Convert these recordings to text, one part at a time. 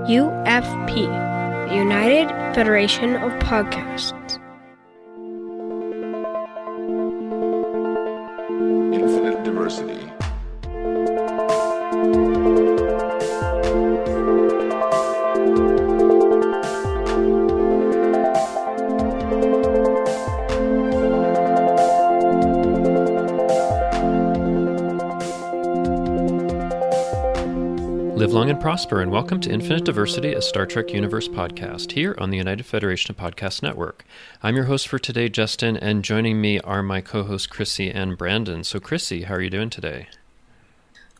UFP, the United Federation of Podcasts. Infinite diversity. Live long and prosper, and welcome to Infinite Diversity, a Star Trek Universe podcast, here on the United Federation of Podcast Network. I'm your host for today, Justin, and joining me are my co-hosts, Chrissie and Brandon. So, Chrissie, how are you doing today?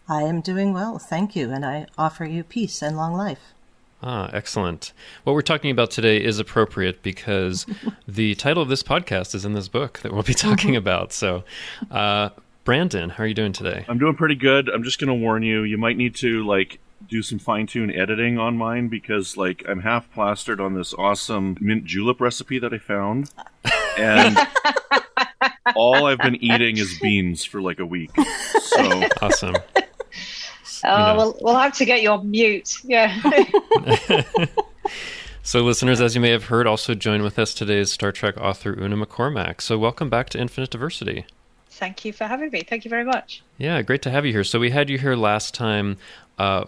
I am doing well, thank you, and I offer you peace and long life. Ah, excellent. What we're talking about today is appropriate because the title of this podcast is in this book that we'll be talking about. So, Brandon, how are you doing today? I'm doing pretty good. I'm just going to warn you, you might need to, do some fine-tune editing on mine because, I'm half plastered on this awesome mint julep recipe that I found. And all I've been eating is beans for, a week. So Awesome. We'll have to get you on mute. Yeah. So, listeners, as you may have heard, also join with us today is Star Trek author Una McCormack. So, welcome back to Infinite Diversity. Thank you for having me. Thank you very much. Yeah, great to have you here. So we had you here last time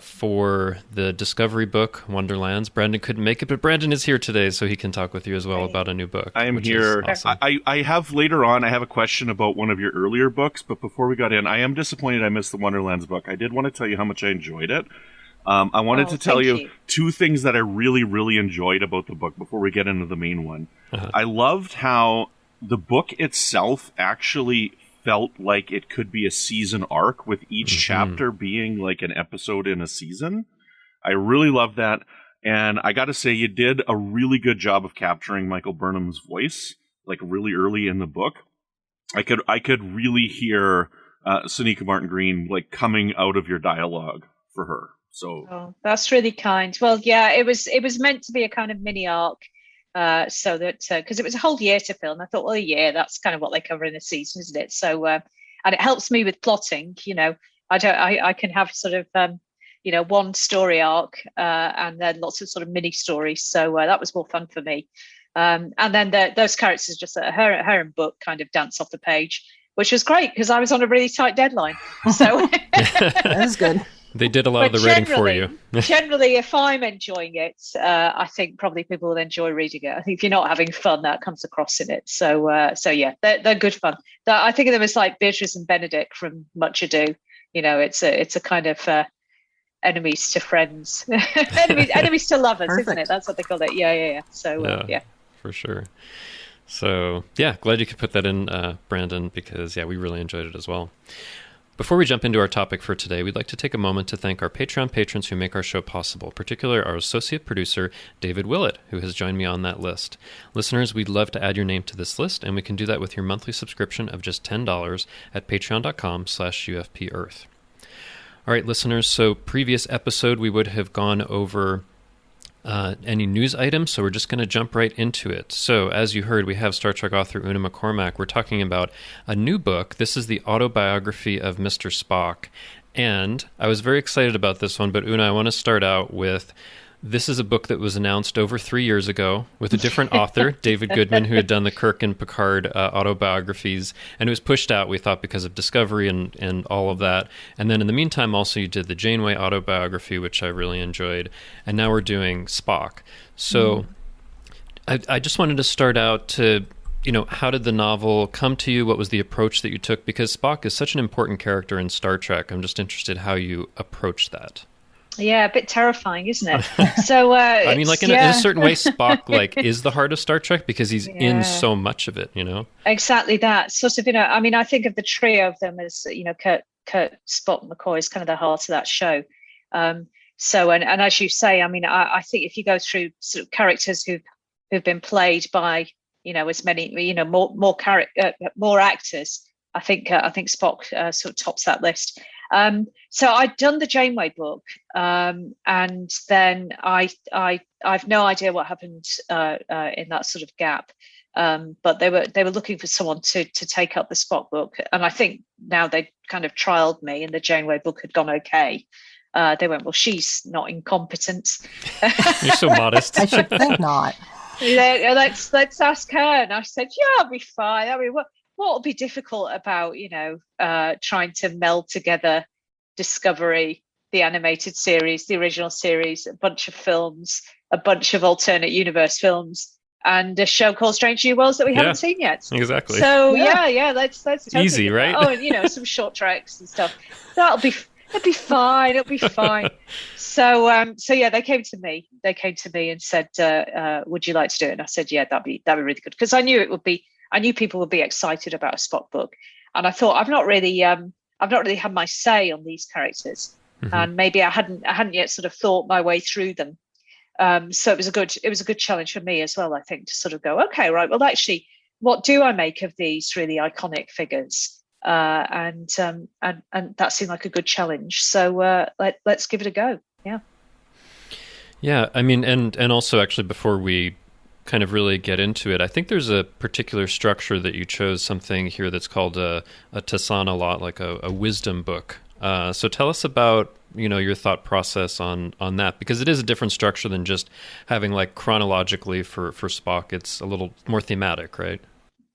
for the Discovery book, Wonderlands. Brandon couldn't make it, but Brandon is here today, so he can talk with you as well about a new book. I am here. Awesome. I have later on, I have a question about one of your earlier books, but before we got in, I am disappointed I missed the Wonderlands book. I did want to tell you how much I enjoyed it. I wanted to tell you two things that I really, really enjoyed about the book before we get into the main one. Uh-huh. I loved how the book itself actually felt like it could be a season arc, with each chapter being like an episode in a season. I really love that. And I got to say, you did a really good job of capturing Michael Burnham's voice, really early in the book. I could really hear Sonequa Martin Green coming out of your dialogue for her. So that's really kind. Well, yeah, it was meant to be a kind of mini arc. So that because it was a whole year to film, I thought, well, yeah, that's kind of what they cover in a season, isn't it? So and it helps me with plotting. I can have sort of one story arc and then lots of sort of mini stories. So that was more fun for me. And then those characters, just her and Book, kind of dance off the page, which was great because I was on a really tight deadline. So that was good. They did a lot of the writing for you. Generally, if I'm enjoying it, I think probably people will enjoy reading it. I think if you're not having fun, that comes across in it. So yeah, they're good fun. I think of them as like Beatrice and Benedict from Much Ado. It's a kind of enemies to friends, enemies to lovers, Perfect. Isn't it? That's what they call it. Yeah. So yeah, for sure. So yeah, glad you could put that in, Brandon, because we really enjoyed it as well. Before we jump into our topic for today, we'd like to take a moment to thank our Patreon patrons who make our show possible, particularly our associate producer, David Willett, who has joined me on that list. Listeners, we'd love to add your name to this list, and we can do that with your monthly subscription of just $10 at patreon.com/UFPEarth. All right, listeners, so previous episode, we would have gone over any news items, so we're just going to jump right into it. So, as you heard, we have Star Trek author Una McCormack. We're talking about a new book. This is the Autobiography of Mr. Spock, and I was very excited about this one, but Una, I want to start out with, this is a book that was announced over 3 years ago with a different author, David Goodman, who had done the Kirk and Picard autobiographies, and it was pushed out, we thought, because of Discovery and all of that. And then in the meantime, also, you did the Janeway autobiography, which I really enjoyed, and now we're doing Spock. So I just wanted to start out to, how did the novel come to you? What was the approach that you took? Because Spock is such an important character in Star Trek. I'm just interested how you approached that. Yeah, a bit terrifying, isn't it? So, I mean, in a certain way, Spock is the heart of Star Trek because he's in so much of it, Exactly that sort of, I think of the trio of them as, Kirk, Spock, McCoy is kind of the heart of that show. So, and as you say, I think if you go through sort of characters who've been played by, as many, more actors, I think Spock sort of tops that list. So I'd done the Janeway book, and then I've no idea what happened in that sort of gap. But they were looking for someone to take up the Spock book, and I think now they kind of trialed me, and the Janeway book had gone okay. They went, well, she's not incompetent. You're so modest. I should think not. Let's ask her. And I said, yeah, I'll be fine. I mean, what will be difficult about, trying to meld together Discovery, the animated series, the original series, a bunch of films, a bunch of alternate universe films, and a show called Strange New Worlds that we haven't seen yet. Exactly. So let's totally easy, right? Oh, and some short tracks and stuff. It'll be fine. It'll be fine. So they came to me. They came to me and said, "Would you like to do it?" And I said, "Yeah, that'd be really good," because I knew people would be excited about a Spock book, and I thought I've not really had my say on these characters, and maybe I hadn't yet sort of thought my way through them. So it was a good challenge for me as well, I think, to sort of go, okay, right, well, actually, what do I make of these really iconic figures? And that seemed like a good challenge. So let's give it a go. Yeah. Yeah. I mean, and also actually before we kind of really get into it, I think there's a particular structure that you chose, something here that's called a Tasana lot, like a wisdom book. So tell us about, your thought process on that, because it is a different structure than just having like chronologically for Spock. It's a little more thematic, right?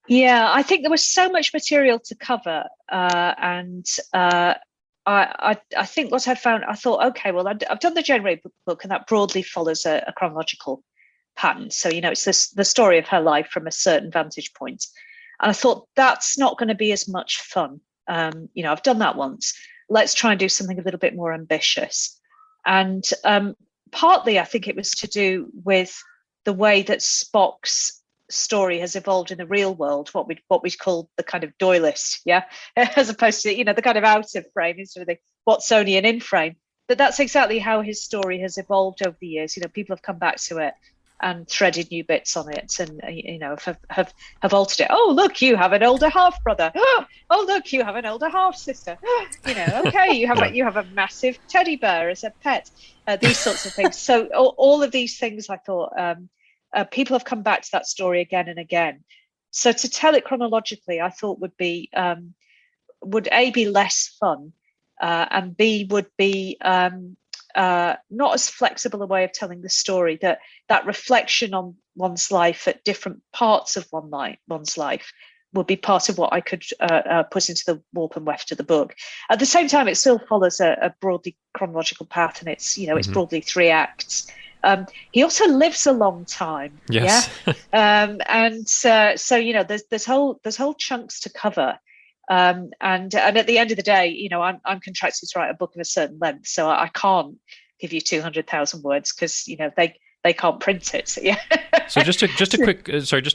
Yeah, I think there was so much material to cover, and I think what I found, I thought, okay, well, I've done the January book, and that broadly follows a chronological pattern. So it's the story of her life from a certain vantage point, and I thought that's not going to be as much fun. I've done that once. Let's try and do something a little bit more ambitious, and partly I think it was to do with the way that Spock's story has evolved in the real world, what we call the kind of Doylist, as opposed to the kind of out of frame instead of the Watsonian in frame. But that's exactly how his story has evolved over the years. People have come back to it and threaded new bits on it, and have altered it. Oh, look, you have an older half brother. Oh, look, you have an older half sister. Okay, you have a massive teddy bear as a pet. These sorts of things. So all of these things, I thought. People have come back to that story again and again. So to tell it chronologically, I thought would be A, be less fun, and B, would be not as flexible a way of telling the story. That reflection on one's life at different parts of one's life would be part of what I could put into the warp and weft of the book. At the same time, it still follows a broadly chronological path, and it's it's broadly 3 acts. He also lives a long time. Yes. Yeah. And so there's whole chunks to cover. And at the end of the day, I'm contracted to write a book of a certain length, so I can't give you 200,000 words because they can't print it. So, yeah. So just a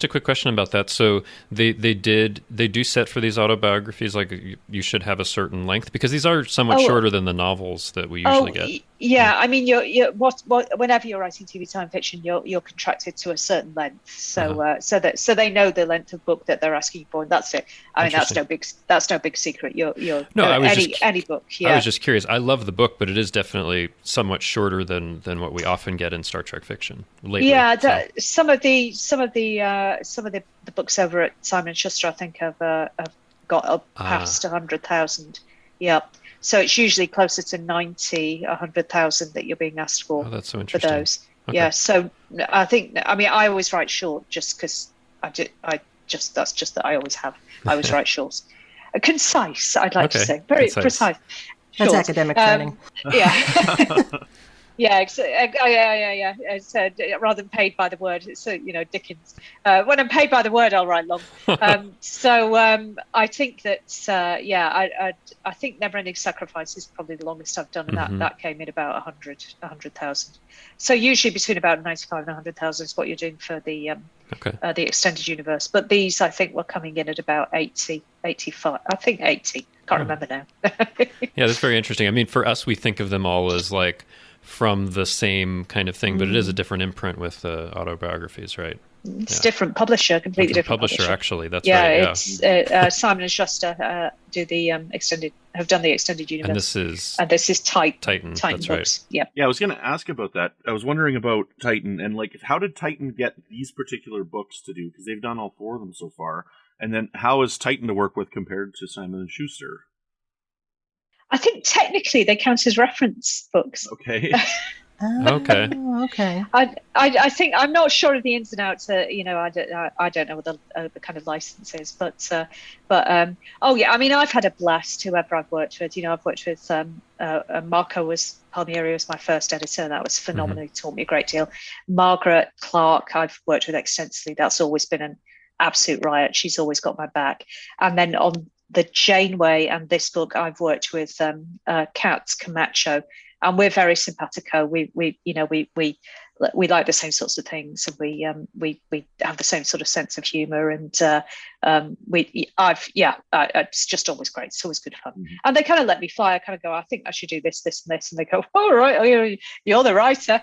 quick question about that. So they do set for these autobiographies, like you should have a certain length, because these are somewhat shorter than the novels that we usually get. Yeah, I mean, whenever you're writing TV time fiction, you're contracted to a certain length. So so they know the length of book that they're asking for, and that's it. I mean, that's no big secret. Any book. Yeah. I was just curious. I love the book, but it is definitely somewhat shorter than what we often get in Star Trek fiction lately. Yeah, some of the books over at Simon and Schuster, I think, have got up past 100,000. Yeah. So it's usually closer to 90, 100,000 that you're being asked for. Oh, that's so interesting. For those. Okay. Yeah. So I always write short just because that's just that I always have. I always write short. Concise, I'd like to say. Very precise. That's academic training. Yeah. Yeah. It's, rather than paid by the word, it's Dickens. When I'm paid by the word, I'll write long. I think that I think Never Ending Sacrifice is probably the longest I've done, and that came in about 100,000. So usually between about 95 and 100,000 is what you're doing for the extended universe. But these, I think, were coming in at about 80, 85. I think 80. Can't remember now. Yeah, that's very interesting. I mean, for us, we think of them all as like from the same kind of thing, but it is a different imprint with autobiographies, right? It's different publisher, completely different publisher. Actually, that's right. Yeah, it's Simon and Schuster have done the extended universe, and this is Titan. That's books. Right. Yeah, I was going to ask about that. I was wondering about Titan and how did Titan get these particular books to do? Because they've done all 4 of them so far, and then how is Titan to work with compared to Simon and Schuster? I think technically they count as reference books. Okay. Okay. Okay. I think I'm not sure of the ins and outs. I don't know what the kind of license is, but oh yeah, I mean, I've had a blast. Whoever I've worked with, I've worked with Marco Palmieri was my first editor. That was phenomenal. He taught me a great deal. Margaret Clark, I've worked with extensively. That's always been an absolute riot. She's always got my back. And then on the Janeway and this book, I've worked with Kat Camacho. And we're very simpatico. We like the same sorts of things, and we have the same sort of sense of humour. And it's just always great. It's always good fun. Mm-hmm. And they kind of let me fly. I kind of go, I think I should do this, this, and this, and they go, all right, you're the writer.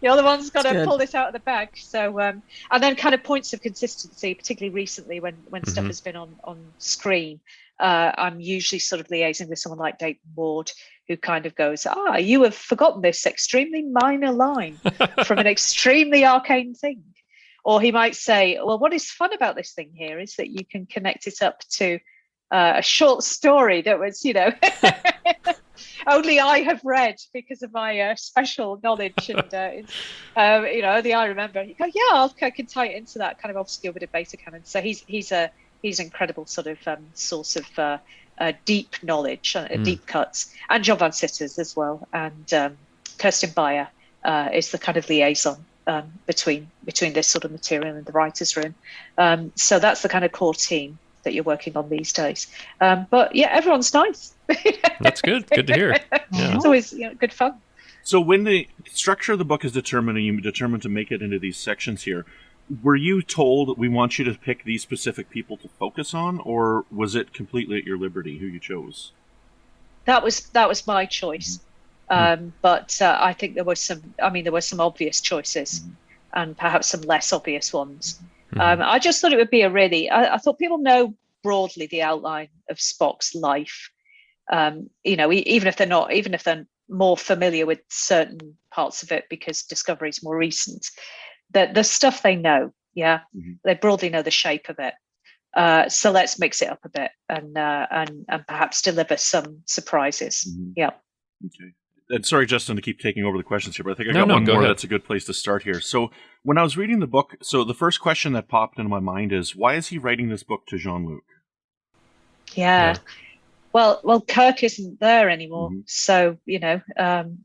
You're the one who's got to pull this out of the bag. So, and then kind of points of consistency, particularly recently when stuff has been on screen. I'm usually sort of liaising with someone like Dayton Ward, who kind of goes, you have forgotten this extremely minor line from an extremely arcane thing. Or he might say, well, what is fun about this thing here is that you can connect it up to a short story that was, only I have read because of my special knowledge. And, only I remember. You go, I can tie it into that kind of obscure bit of beta canon. So he's an incredible sort of source of deep knowledge, deep cuts, and John Van Sitters as well, and Kirsten Beyer is the kind of liaison between this sort of material and the writer's room. So that's the kind of core team that you're working on these days. But yeah, everyone's nice. That's good. Good to hear. Yeah. It's always good fun. So when the structure of the book is determined, and you determined to make it into these sections here, were you told we want you to pick these specific people to focus on, or was it completely at your liberty who you chose? That was my choice. Mm-hmm. But I think there were some obvious choices, and perhaps some less obvious ones. Mm-hmm. I just thought it would be I thought people know broadly the outline of Spock's life. Even if they're more familiar with certain parts of it because Discovery is more recent. The stuff they know, they broadly know the shape of it. So let's mix it up a bit and perhaps deliver some surprises. Mm-hmm. Yeah. Okay. And sorry, Justin, to keep taking over the questions here, but I think I got one more. That's a good place to start here. So when I was reading the book, the first question that popped into my mind is, why is he writing this book to Jean-Luc? Yeah. Well, Kirk isn't there anymore, so and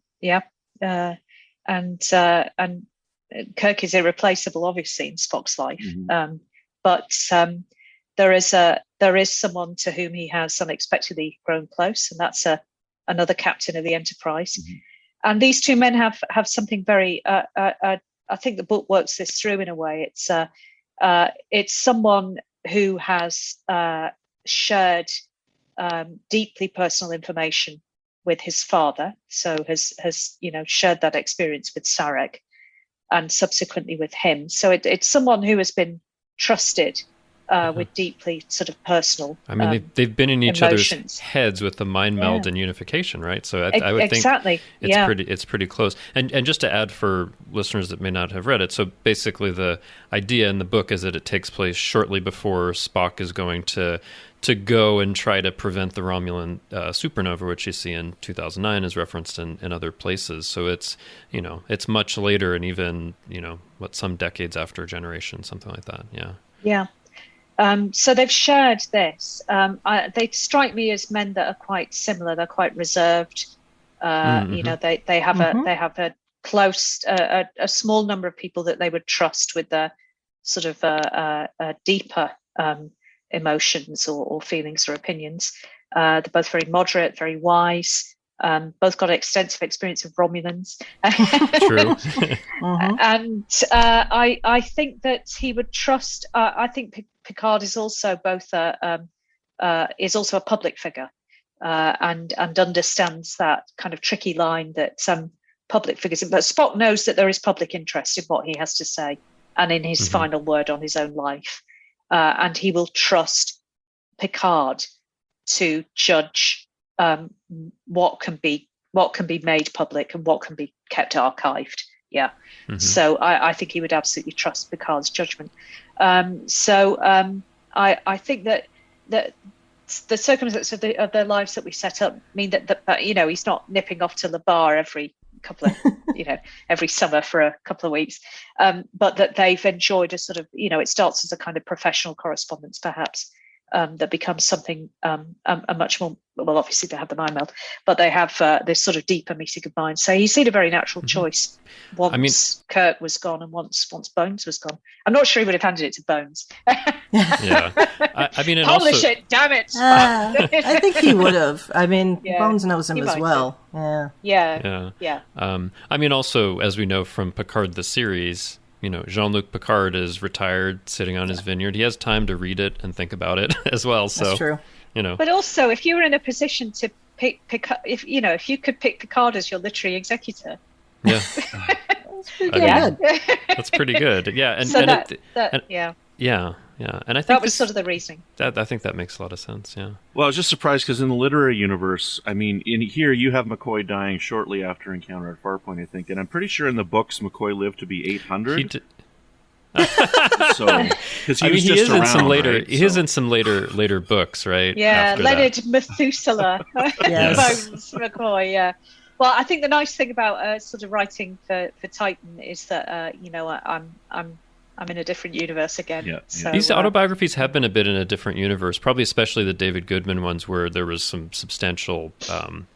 Kirk is irreplaceable, obviously, in Spock's life. Mm-hmm. But there is someone to whom he has unexpectedly grown close, and that's another captain of the Enterprise. Mm-hmm. And these two men have something very. I think the book works this through in a way. It's someone who has shared deeply personal information with his father, so has shared that experience with Sarek, and subsequently with him. So it's someone who has been trusted with deeply sort of personal. I mean, they've been in each emotions. Other's heads with the mind meld and unification, right? So I would think it's pretty close. And just to add for listeners that may not have read it, so basically the idea in the book is that it takes place shortly before Spock is going to go and try to prevent the Romulan supernova, which you see in 2009 is referenced in other places. So it's much later, and even some decades after Generation, something like that. Yeah. So they've shared this. They strike me as men that are quite similar. They're quite reserved. They have a close, a small number of people that they would trust with their sort of deeper emotions or feelings or opinions. They're both very moderate, very wise. Both got extensive experience of Romulans. True. And I think that he would trust. I think Picard is also a public figure, and understands that kind of tricky line that some public figures. But Spock knows that there is public interest in what he has to say and in his final word on his own life. And he will trust Picard to judge what can be made public and what can be kept archived. Yeah. Mm-hmm. So I think he would absolutely trust Picard's judgment. I think that the circumstances of their lives that we set up mean that you know, he's not nipping off to the bar every couple of you know, every summer for a couple of weeks, but that they've enjoyed a sort of, you know, it starts as a kind of professional correspondence perhaps, that becomes something a much more, well, obviously they have the mind meld, but they have this sort of deeper meeting of minds. So he's seen a very natural choice once Kurt was gone and once Bones was gone. I'm not sure he would have handed it to Bones. Yeah, I mean, and publish also, it, damn it. I think he would have. I mean, Yeah, Bones knows him he as might well. Yeah. I mean, also, as we know from Picard the series, you know, Jean-Luc Picard is retired, sitting on his vineyard. He has time to read it and think about it as well. So, That's true. You know, But also, if you were in a position to pick if you could pick Picard as your literary executor, yeah, Good. that's pretty good. Yeah, and, so and yeah, and I think that was sort of the reasoning. I think that makes a lot of sense. Yeah. Well, I was just surprised because in the literary universe, I mean, in here you have McCoy dying shortly after Encounter at Farpoint, I think, and I'm pretty sure in the books McCoy lived to be 800. So, because he was just around, he is in some later books, right? Yeah, after Leonard that. Methuselah, Yes. Bones McCoy. Yeah. Well, I think the nice thing about sort of writing for Titan is that you know, I'm in a different universe again. Yeah, yeah. So, These autobiographies have been a bit in a different universe, probably especially the David Goodman ones, where there was some substantial,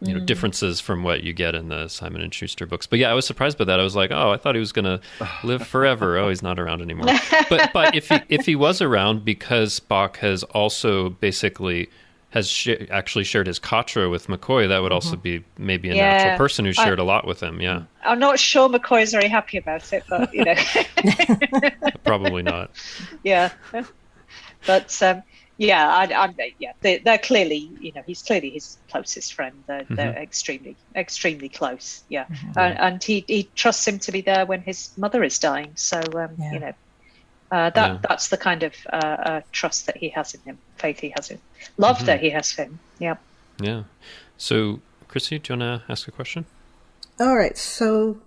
you know, differences from what you get in the Simon and Schuster books. But yeah, I was surprised by that. I was like, oh, I thought he was going to live forever. Oh, he's not around anymore. But if he was around, because Spock has also basically actually shared his Katra with McCoy, that would also be maybe a natural person who shared a lot with him. Yeah, I'm not sure McCoy is very happy about it, but you know, probably not. Yeah, but they're clearly, you know, he's clearly his closest friend. They're extremely close. Yeah, and he trusts him to be there when his mother is dying. So you know. That's the kind of trust that he has in him, faith he has in, love that he has for him. Yeah. Yeah. So, Chrissy, do you want to ask a question? All right. So,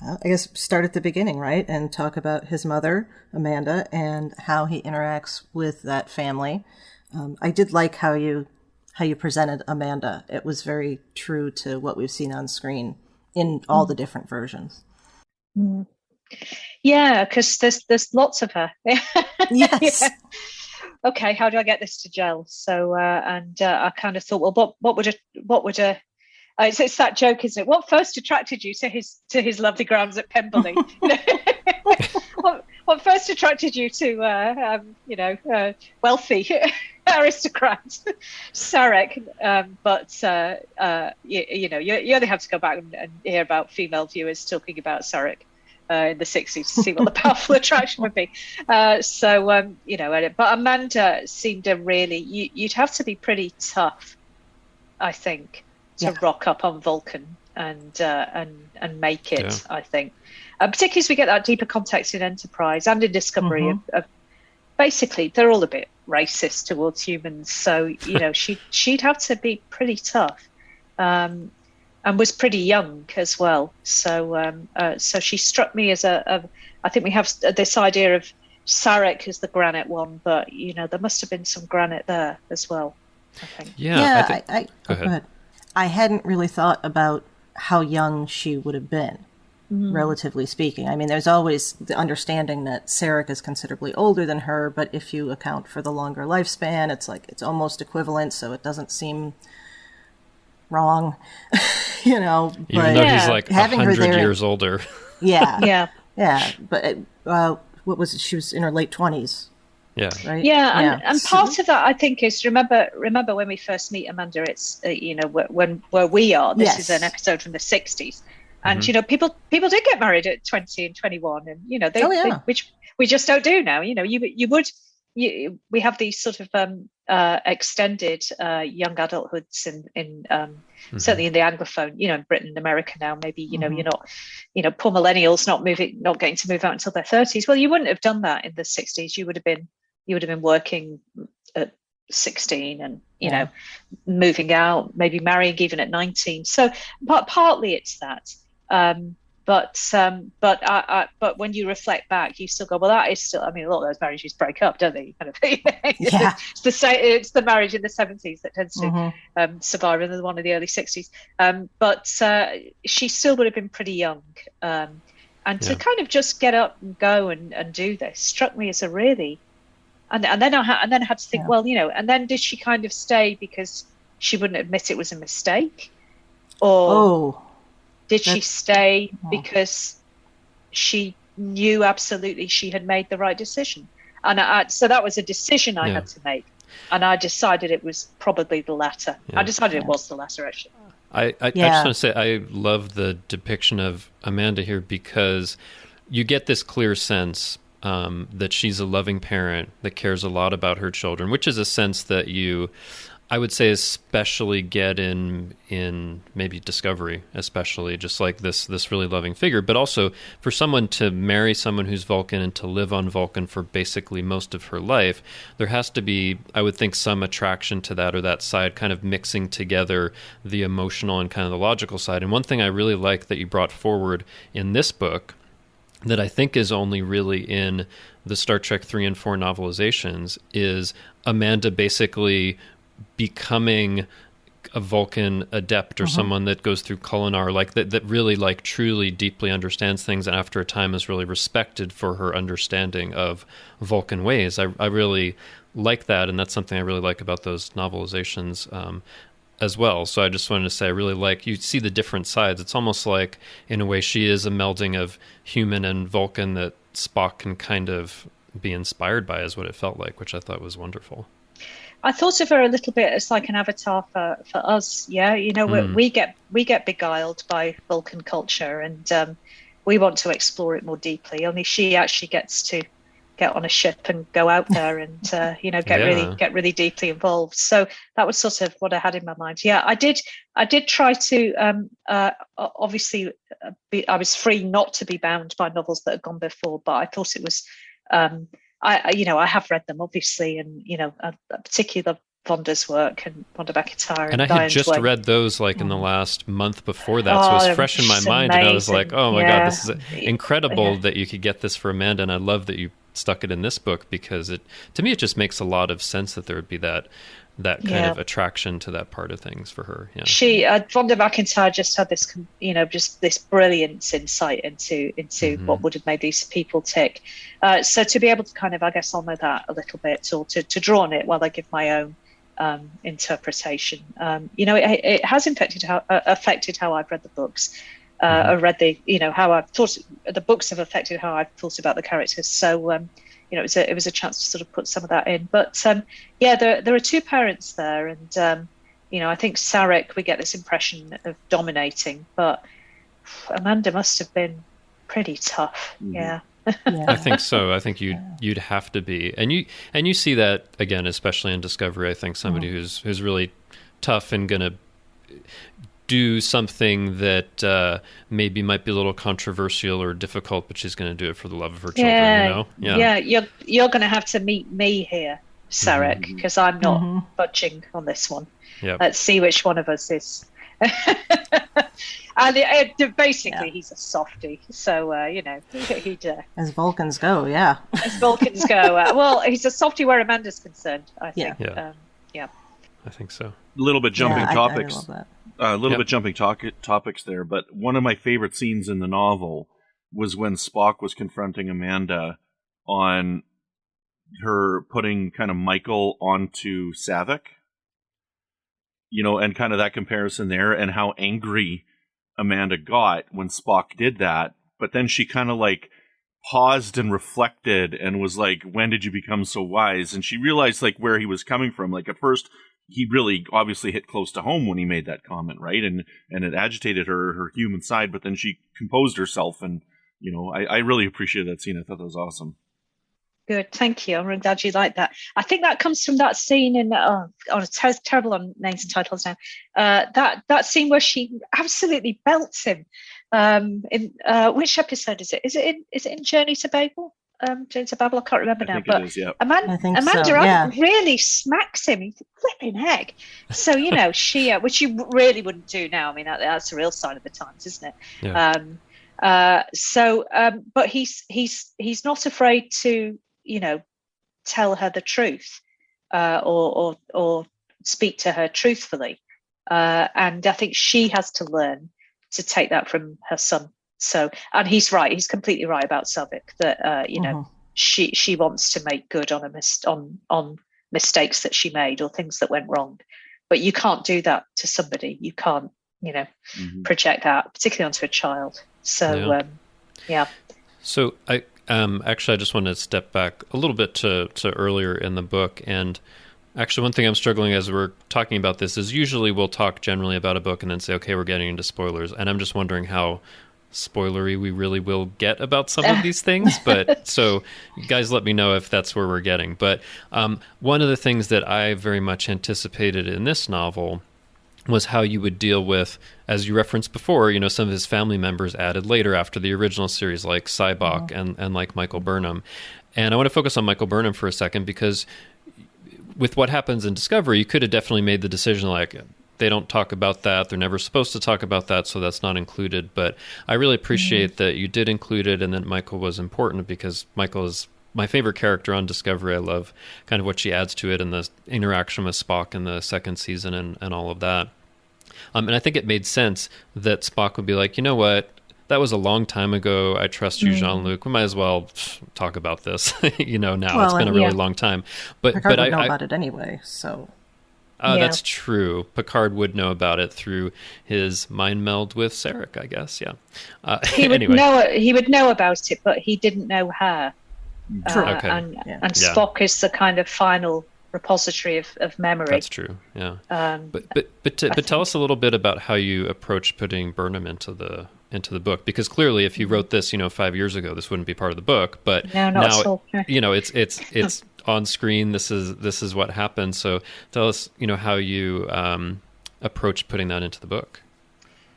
I guess start at the beginning, right? And talk about his mother, Amanda, and how he interacts with that family. I did like how you presented Amanda. It was very true to what we've seen on screen in all the different versions. Mm. Yeah, because there's lots of her. Yes. Yeah. Okay, how do I get this to gel? So I kind of thought, well, what would a it's that joke, isn't it? What first attracted you to his lovely grounds at Pemberley? what first attracted you to wealthy aristocrat Sarek? You know, you only have to go back and hear about female viewers talking about Sarek in the 60s to see what the powerful attraction would be. You know, but Amanda seemed a really, you'd have to be pretty tough, I think, to rock up on Vulcan and make it. Yeah. I think, particularly as we get that deeper context in Enterprise and in Discovery of basically they're all a bit racist towards humans. So you know, she'd have to be pretty tough. And was pretty young as well, so she struck me as I think we have this idea of Sarek as the granite one, but you know there must have been some granite there as well, I think. Yeah. Go ahead. I hadn't really thought about how young she would have been, relatively speaking. I mean, there's always the understanding that Sarek is considerably older than her, but if you account for the longer lifespan, it's like it's almost equivalent, so it doesn't seem wrong, you know. Even though he's like 100 years older. Yeah. But what was it? She was in her late 20s. Yeah. Right. Yeah, and part of that I think is remember when we first meet Amanda. It's you know where we are. This is an episode from the 60s, and you know people did get married at 20 and 21, and you know they which we just don't do now. You know we have these sort of extended young adulthoods in certainly in the Anglophone, you know, in Britain and America now. Maybe you know you're not, you know, poor millennials not getting to move out until their 30s. Well, you wouldn't have done that in the 60s. You would have been working at 16 and you know moving out, maybe marrying even at 19. So, but partly it's that. But when you reflect back, you still go, well, that is still. I mean, a lot of those marriages break up, don't they? Kind of. Yeah. It's the marriage in the 70s that tends to survive, rather than the one in the early 60s. But she still would have been pretty young, and to kind of just get up and go and do this struck me as a really. And then I had to think, well, and then did she kind of stay because she wouldn't admit it was a mistake, or? Did she stay because she knew absolutely she had made the right decision? And so that was a decision I had to make. And I decided it was probably the latter. I decided it was the latter, actually. I just want to say I love the depiction of Amanda here, because you get this clear sense that she's a loving parent that cares a lot about her children, which is a sense that you... I would say especially get in maybe Discovery, especially just like this really loving figure, but also for someone to marry someone who's Vulcan and to live on Vulcan for basically most of her life, there has to be, I would think, some attraction to that, or that side kind of mixing together the emotional and kind of the logical side. And one thing I really like that you brought forward in this book that I think is only really in the Star Trek 3 and 4 novelizations is Amanda basically becoming a Vulcan adept, or someone that goes through Kulinar, like that really like truly deeply understands things, and after a time is really respected for her understanding of Vulcan ways. I really like that, and that's something I really like about those novelizations as well. So I just wanted to say I really like, you see the different sides. It's almost like, in a way, she is a melding of human and Vulcan that Spock can kind of be inspired by, is what it felt like, which I thought was wonderful. I thought of her a little bit as like an avatar for us. Yeah, we get beguiled by Vulcan culture, and we want to explore it more deeply. Only she actually gets to get on a ship and go out there and get really deeply involved. So that was sort of what I had in my mind. Yeah, I did try to obviously I was free not to be bound by novels that had gone before, but I thought it was. I have read them, obviously, and particularly Vonda's work and Vonda McIntyre. And I had just read those like in the last month before that, so it was fresh in my mind, and I was like, oh my God, this is incredible that you could get this for Amanda, and I love that you stuck it in this book, because to me it just makes a lot of sense that there would be that kind of attraction to that part of things for her. Yeah. She, Vonda McIntyre, just had this, just this brilliant insight into what would have made these people tick. So to be able to kind of, I guess, honor that a little bit, or to draw on it while I give my own interpretation. It has affected how I've read the books. I read how I've thought. The books have affected how I've thought about the characters. So. It was a chance to sort of put some of that in. But there are two parents there, and I think Sarek, we get this impression of dominating, but Amanda must have been pretty tough. Yeah. I think so. I think you'd have to be, and you see that again, especially in Discovery. I think somebody who's really tough and gonna do something that maybe might be a little controversial or difficult, but she's going to do it for the love of her children. Yeah. You're going to have to meet me here, Sarek, because I'm not budging on this one. Yep. Let's see which one of us is. And basically, he's a softie, so he'd as Vulcans go, yeah. As Vulcans go, well, he's a softie where Amanda's concerned, I think. Yeah. I think so. A little bit jumping topics. I love that. A little bit jumping topics there, but one of my favorite scenes in the novel was when Spock was confronting Amanda on her putting kind of Michael onto Saavik, and kind of that comparison there, and how angry Amanda got when Spock did that. But then she kind of like paused and reflected and was like, when did you become so wise? And she realized like where he was coming from. Like at first, he really obviously hit close to home when he made that comment, right? And it agitated her human side, but then she composed herself, and I really appreciated that scene. I thought that was awesome. Good, thank you. I'm really glad you like that. I think that comes from that scene in terrible on names and titles now. That scene where she absolutely belts him. In which episode is it? Is it in Journey to Babel? Journey to Babel, I can't remember now. But is, yeah. Amanda really smacks him. He's flipping heck. So she, which you really wouldn't do now. I mean, that's a real sign of the times, isn't it? Yeah. But he's not afraid to, tell her the truth, or speak to her truthfully. And I think she has to learn to take that from her son. So, and he's right. He's completely right about Savick, that, she wants to make good on mistakes that she made or things that went wrong. But you can't do that to somebody. You can't, project that, particularly onto a child. So, yeah. So I just want to step back a little bit to earlier in the book. And actually, one thing I'm struggling as we're talking about this is usually we'll talk generally about a book and then say, okay, we're getting into spoilers. And I'm just wondering how spoilery we really will get about some of these things. But so guys, let me know if that's where we're getting. But one of the things that I very much anticipated in this novel was how you would deal with, as you referenced before, some of his family members added later after the original series, like Sybok and like Michael Burnham. And I want to focus on Michael Burnham for a second, because with what happens in Discovery, you could have definitely made the decision like, they don't talk about that, they're never supposed to talk about that, so that's not included. But I really appreciate that you did include it, and that Michael was important, because Michael is my favorite character on Discovery. I love kind of what she adds to it, and the interaction with Spock in the second season and all of that. And I think it made sense that Spock would be like, you know what, that was a long time ago. I trust you, Jean-Luc. We might as well talk about this, now. Well, it's been a really long time. But Picard would know about it anyway, so... That's true. Picard would know about it through his mind meld with Sarek, I guess, yeah. He would know about it, but he didn't know her. True. Okay. And Spock is the kind of final repository of memory. That's true. Yeah. But tell us a little bit about how you approach putting Burnham into the book, because clearly, if you wrote this, 5 years ago, this wouldn't be part of the book. But now, it's on screen. This is what happened. So tell us, how you approach putting that into the book.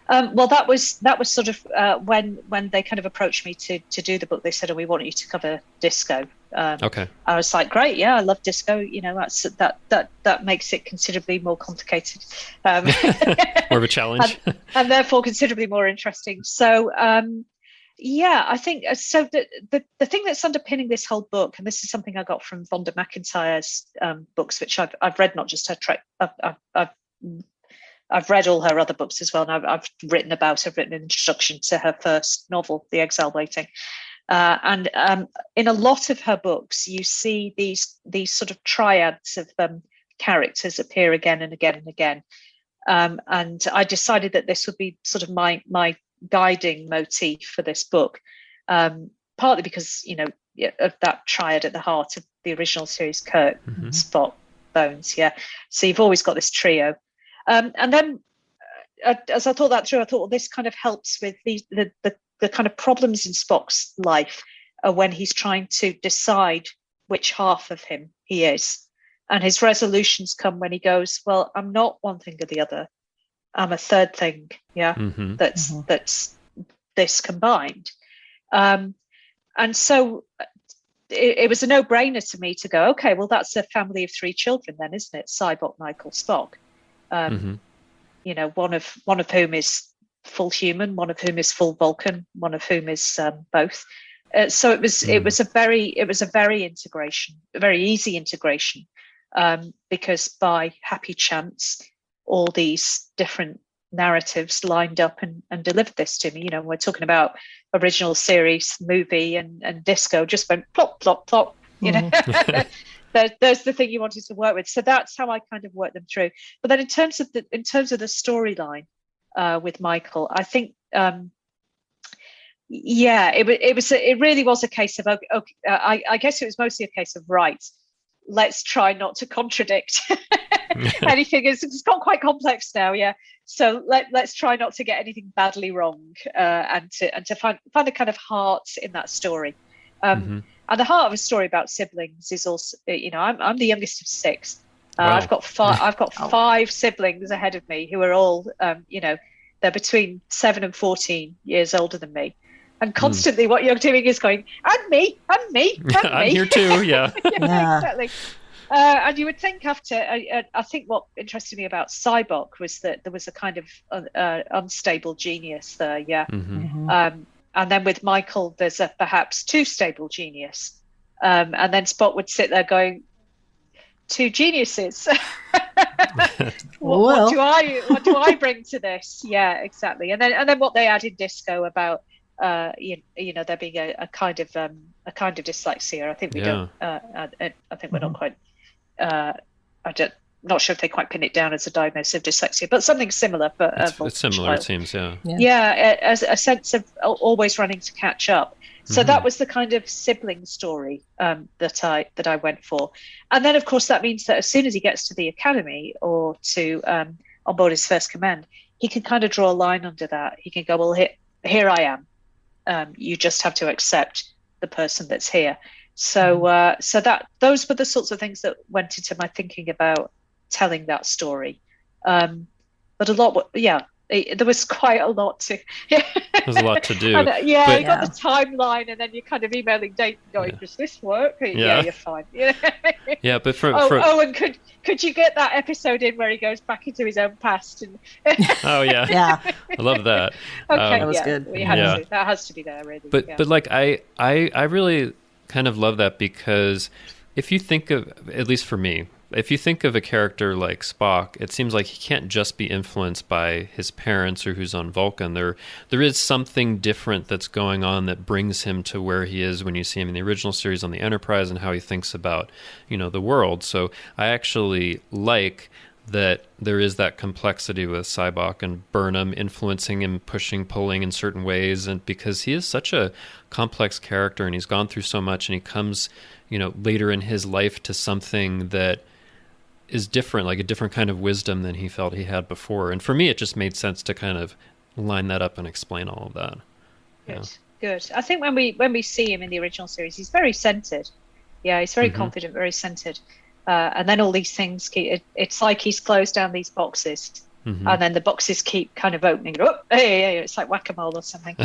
Well, that was sort of when they kind of approached me to do the book. They said, "Oh, we want you to cover disco." Okay. I was like, "Great, yeah, I love disco." That makes it considerably more complicated, more of a challenge, and therefore considerably more interesting. So, I think so. The thing that's underpinning this whole book, and this is something I got from Vonda McIntyre's books, which I've read, not just her I've read all her other books as well, and I've written an introduction to her first novel, The Exile Waiting. And in a lot of her books, you see these sort of triads of characters appear again and again and again. And I decided that this would be sort of my guiding motif for this book, partly because, of that triad at the heart of the original series, Kirk, Spock, Bones. Yeah. So you've always got this trio. And then as I thought that through, I thought, well, this kind of helps with the kind of problems in Spock's life when he's trying to decide which half of him he is. And his resolutions come when he goes, well, I'm not one thing or the other. I'm a third thing. Yeah. That's this combined. And so it was a no-brainer to me to go, okay, well, that's a family of three children then, isn't it? Sybok, Michael, Spock. One of whom is full human, one of whom is full Vulcan, one of whom is both. So it was a very easy integration, because by happy chance, all these different narratives lined up and delivered this to me. We're talking about original series, movie, and disco just went plop, plop, plop. There's the thing you wanted to work with. So that's how I kind of worked them through. But then in terms of the storyline with Michael, I think it really was a case of I guess it was mostly a case of, right, let's try not to contradict anything. It's got quite complex now, yeah. So let's try not to get anything badly wrong, and to find a kind of heart in that story. And the heart of a story about siblings is also, I'm the youngest of six. Wow. I've got five siblings ahead of me who are all, they're between 7 and 14 years older than me. And constantly what you're doing is going, and me. I'm here too, yeah. Exactly. And you would think after, I think what interested me about Sybok was that there was a kind of unstable genius there, yeah. and then with Michael, there's a perhaps too stable genius. And then Spock would sit there going, two geniuses. What do I bring to this? Yeah, exactly. And then what they add in Disco about there being a kind of dyslexia. I think we don't. I think we're not quite. Not sure if they quite pin it down as a diagnosis of dyslexia, but something similar. But it's similar, it seems. As a sense of always running to catch up. So that was the kind of sibling story that I went for. And then, of course, that means that as soon as he gets to the academy or to on board his first command, he can kind of draw a line under that. He can go, well, here I am. You just have to accept the person that's here. So that those were the sorts of things that went into my thinking about telling that story. But a lot, there was quite a lot to. There's a lot to do. You got the timeline, and then you're kind of emailing Dayton going, "Does this work?" Yeah, you're fine. Yeah, but and could you get that episode in where he goes back into his own past? And oh yeah, I love that. Okay, that was good. We had to. That has to be there, really. But like I really kind of love that, because if you think of, at least for me, if you think of a character like Spock, it seems like he can't just be influenced by his parents or who's on Vulcan. There is something different that's going on that brings him to where he is when you see him in the original series on the Enterprise, and how he thinks about, the world. So I actually like that there is that complexity with Sybok and Burnham influencing him, pushing, pulling in certain ways, and because he is such a complex character and he's gone through so much, and he comes, later in his life to something that is different, like a different kind of wisdom than he felt he had before. And for me, it just made sense to kind of line that up and explain all of that. Good. I think when we see him in the original series, he's very centered. Yeah, he's very confident, very centered. And then all these things it's like he's closed down these boxes, and then the boxes keep kind of opening up. Hey, it's like whack-a-mole or something.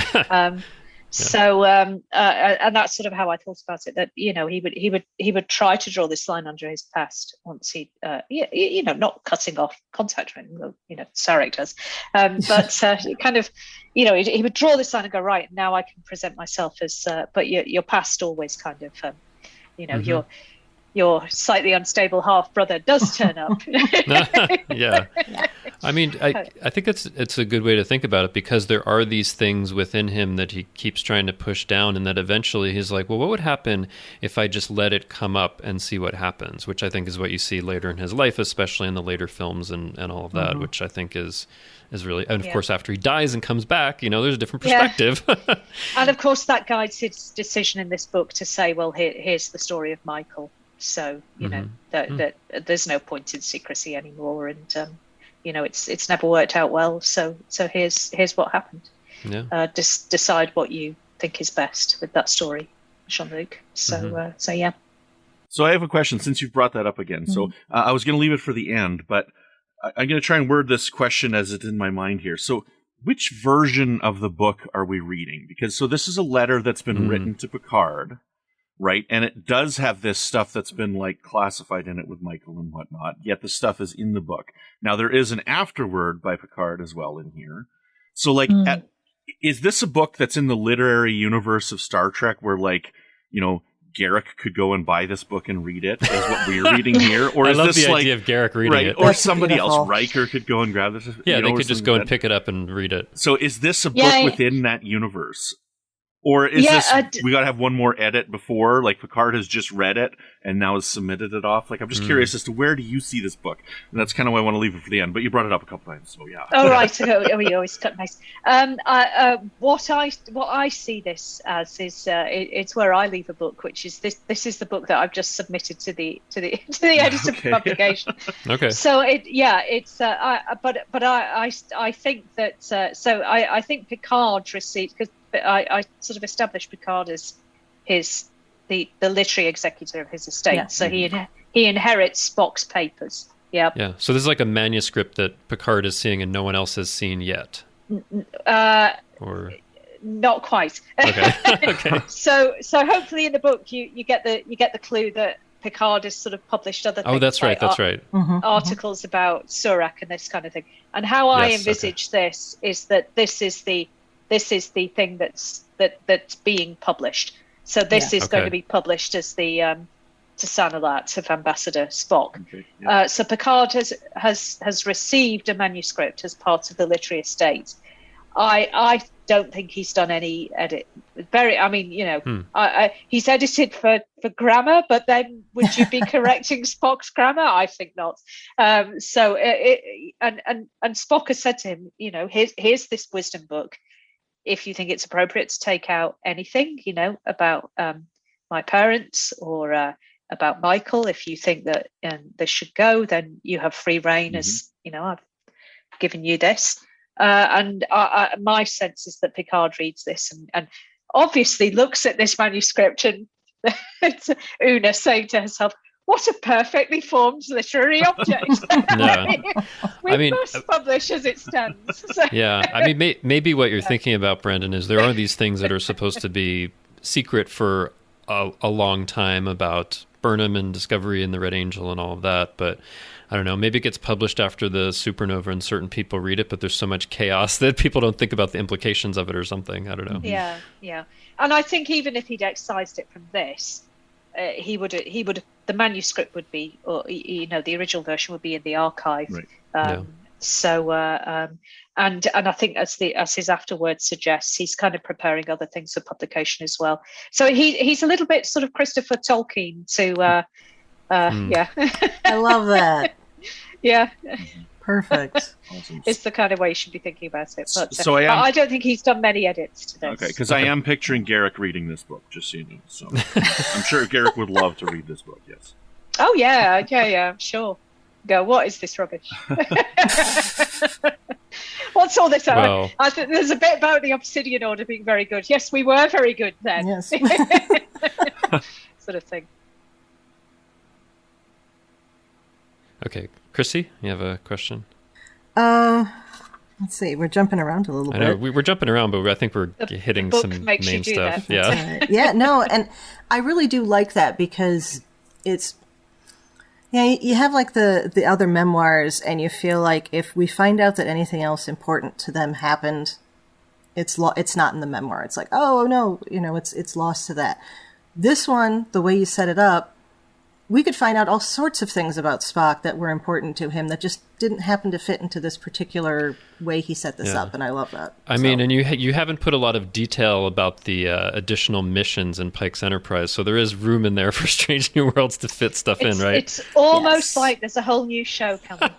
So and that's sort of how I thought about it, that he would try to draw this line under his past once he not cutting off contact with him, Sarek does, but kind of he would draw this line and go, right, now I can present myself as but your past always kind of your slightly unstable half brother does turn up. Yeah. I mean, I think it's a good way to think about it, because there are these things within him that he keeps trying to push down, and that eventually he's like, well, what would happen if I just let it come up and see what happens? Which I think is what you see later in his life, especially in the later films and all of that, which I think is really, and of course after he dies and comes back, there's a different perspective. And of course that guides his decision in this book to say, well, here's the story of Michael. So that there's no point in secrecy anymore, and it's never worked out well. So here's what happened. Yeah. Decide what you think is best with that story, Jean-Luc. So yeah. So I have a question, since you've brought that up again. So I was going to leave it for the end, but I'm going to try and word this question as it's in my mind here. So which version of the book are we reading? Because this is a letter that's been written to Picard. Right, and it does have this stuff that's been classified in it with Michael and whatnot, yet the stuff is in the book. Now there is an afterword by Picard as well in here. So is this a book that's in the literary universe of Star Trek where Garrick could go and buy this book and read it, as what we're reading here? Or is I love this the idea of Garrick reading it. Or that's somebody else, Riker, could go and grab this? Yeah, they could just go and pick it up and read it. So is this a book within that universe? Or is we got to have one more edit before, Picard has just read it and now has submitted it off? I'm just curious as to where do you see this book? And that's kind of why I want to leave it for the end, but you brought it up a couple times, so yeah. Oh, right. We always cut nice. What I see this as is it's where I leave a book, which is this is the book that I've just submitted to the editor for publication. Okay. So it's but I think that I think Picard received, because I sort of established Picard as the literary executor of his estate. Yeah. So he inherits Spock's papers. Yeah. Yeah. So this is like a manuscript that Picard is seeing and no one else has seen yet. Or not quite. Okay. Okay. So hopefully in the book you get the clue that Picard has sort of published other things. Oh, that's right. That's right. Articles about Surak and this kind of thing. And how I envisage this is that this is the this is the thing that's being published. So this is going to be published as the Tasanalat of Ambassador Spock. Okay, yeah. So Picard has received a manuscript as part of the literary estate. I don't think he's done any edit. He's edited for grammar, but then would you be correcting Spock's grammar? I think not. And Spock has said to him, here's this wisdom book. If you think it's appropriate to take out anything, about my parents or about Michael, if you think that this should go, then you have free reign. As I've given you this. And my sense is that Picard reads this and obviously looks at this manuscript, and it's Una saying to herself, what a perfectly formed literary object. We must publish as it stands. So. Yeah, I mean, maybe what you're thinking about, Brandon, is there are these things that are supposed to be secret for a long time about Burnham and Discovery and the Red Angel and all of that, but I don't know, maybe it gets published after the supernova and certain people read it, but there's so much chaos that people don't think about the implications of it or something. I don't know. Yeah. And I think even if he'd excised it from this, he would the manuscript would be, or the original version would be in the archive. Right. So and I think as his afterwards suggests, he's kind of preparing other things for publication as well. So he's a little bit sort of Christopher Tolkien to yeah. I love that. Yeah. Perfect. Awesome. It's the kind of way you should be thinking about it. But So I don't think he's done many edits to this. Okay, because I am picturing Garrick reading this book, just so you know. So I'm sure Garrick would love to read this book, yes. Oh, yeah, I'm sure. Go, what is this rubbish? What's all this? Well, I think there's a bit about the Obsidian Order being very good. Yes, we were very good then. Yes. Sort of thing. Okay, Chrissy, you have a question? Let's see. We're jumping around a little I bit. know we're jumping around, but I think we're hitting book some makes you main do stuff. that. Yeah. Yeah, no, and I really do like that because it's, you have like the other memoirs, and you feel like if we find out that anything else important to them happened, it's not in the memoir. It's like, oh no, it's lost to that. This one, the way you set it up, we could find out all sorts of things about Spock that were important to him that just didn't happen to fit into this particular way he set this up, and I love that. I mean, and you haven't put a lot of detail about the additional missions in Pike's Enterprise, so there is room in there for Strange New Worlds to fit stuff in, right? It's almost like there's a whole new show coming.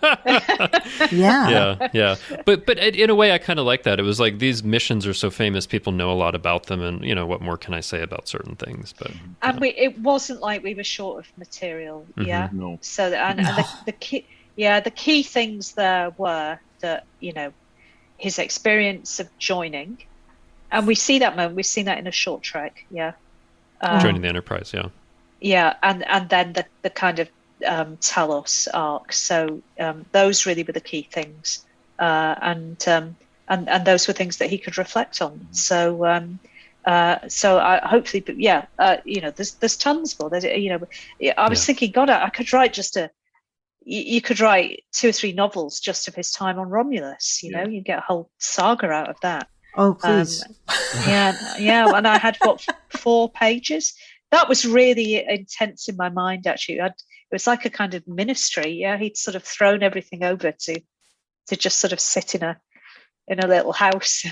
Yeah. But in a way, I kind of like that. It was like these missions are so famous, people know a lot about them, and what more can I say about certain things? But it wasn't like we were short of material, yeah. No. So the key things there were that his experience of joining, and we've seen that in a short trek, joining the Enterprise, and then the kind of Talos arc. So those really were the key things, and those were things that he could reflect on. So I hopefully, there's tons more. I was thinking, God, I could write you could write 2 or 3 novels just of his time on Romulus. You get a whole saga out of that. Oh, please. Yeah. And I had 4 pages. That was really intense in my mind. Actually, it was like a kind of ministry. Yeah, he'd sort of thrown everything over to just sort of sit in a little house,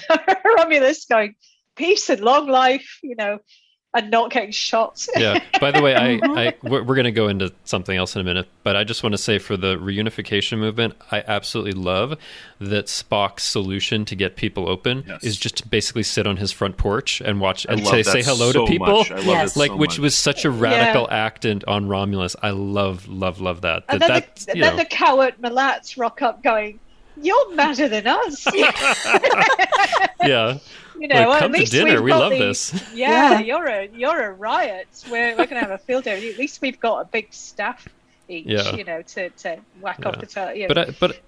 Romulus, going peace and long life, and not getting shot. Yeah. By the way, we're going to go into something else in a minute, but I just want to say for the reunification movement, I absolutely love that Spock's solution to get people open is just to basically sit on his front porch and watch and say hello to people. Much. I love it so which much. was such a radical act on Romulus. I love that. And then the coward Malats rock up going, "You're madder than us." Yeah. Come to dinner. We love this. Yeah, you're a riot. We're going to have a field day. At least we've got a big staff each, to whack off the tail.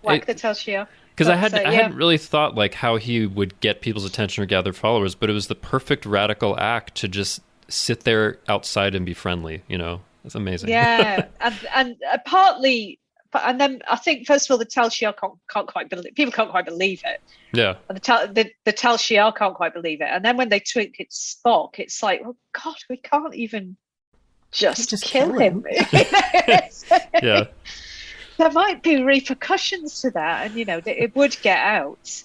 Whack the tail. Because I hadn't really thought like how he would get people's attention or gather followers, but it was the perfect radical act to just sit there outside and be friendly. It's amazing. Yeah, and partly and then I think first of all the Tal Shiar can't quite believe, people can't quite believe it. Yeah. And the Tal Shiar can't quite believe it. And then when they twink it's Spock, it's like, oh God, we can't even just kill him. Yeah. There might be repercussions to that, and it would get out.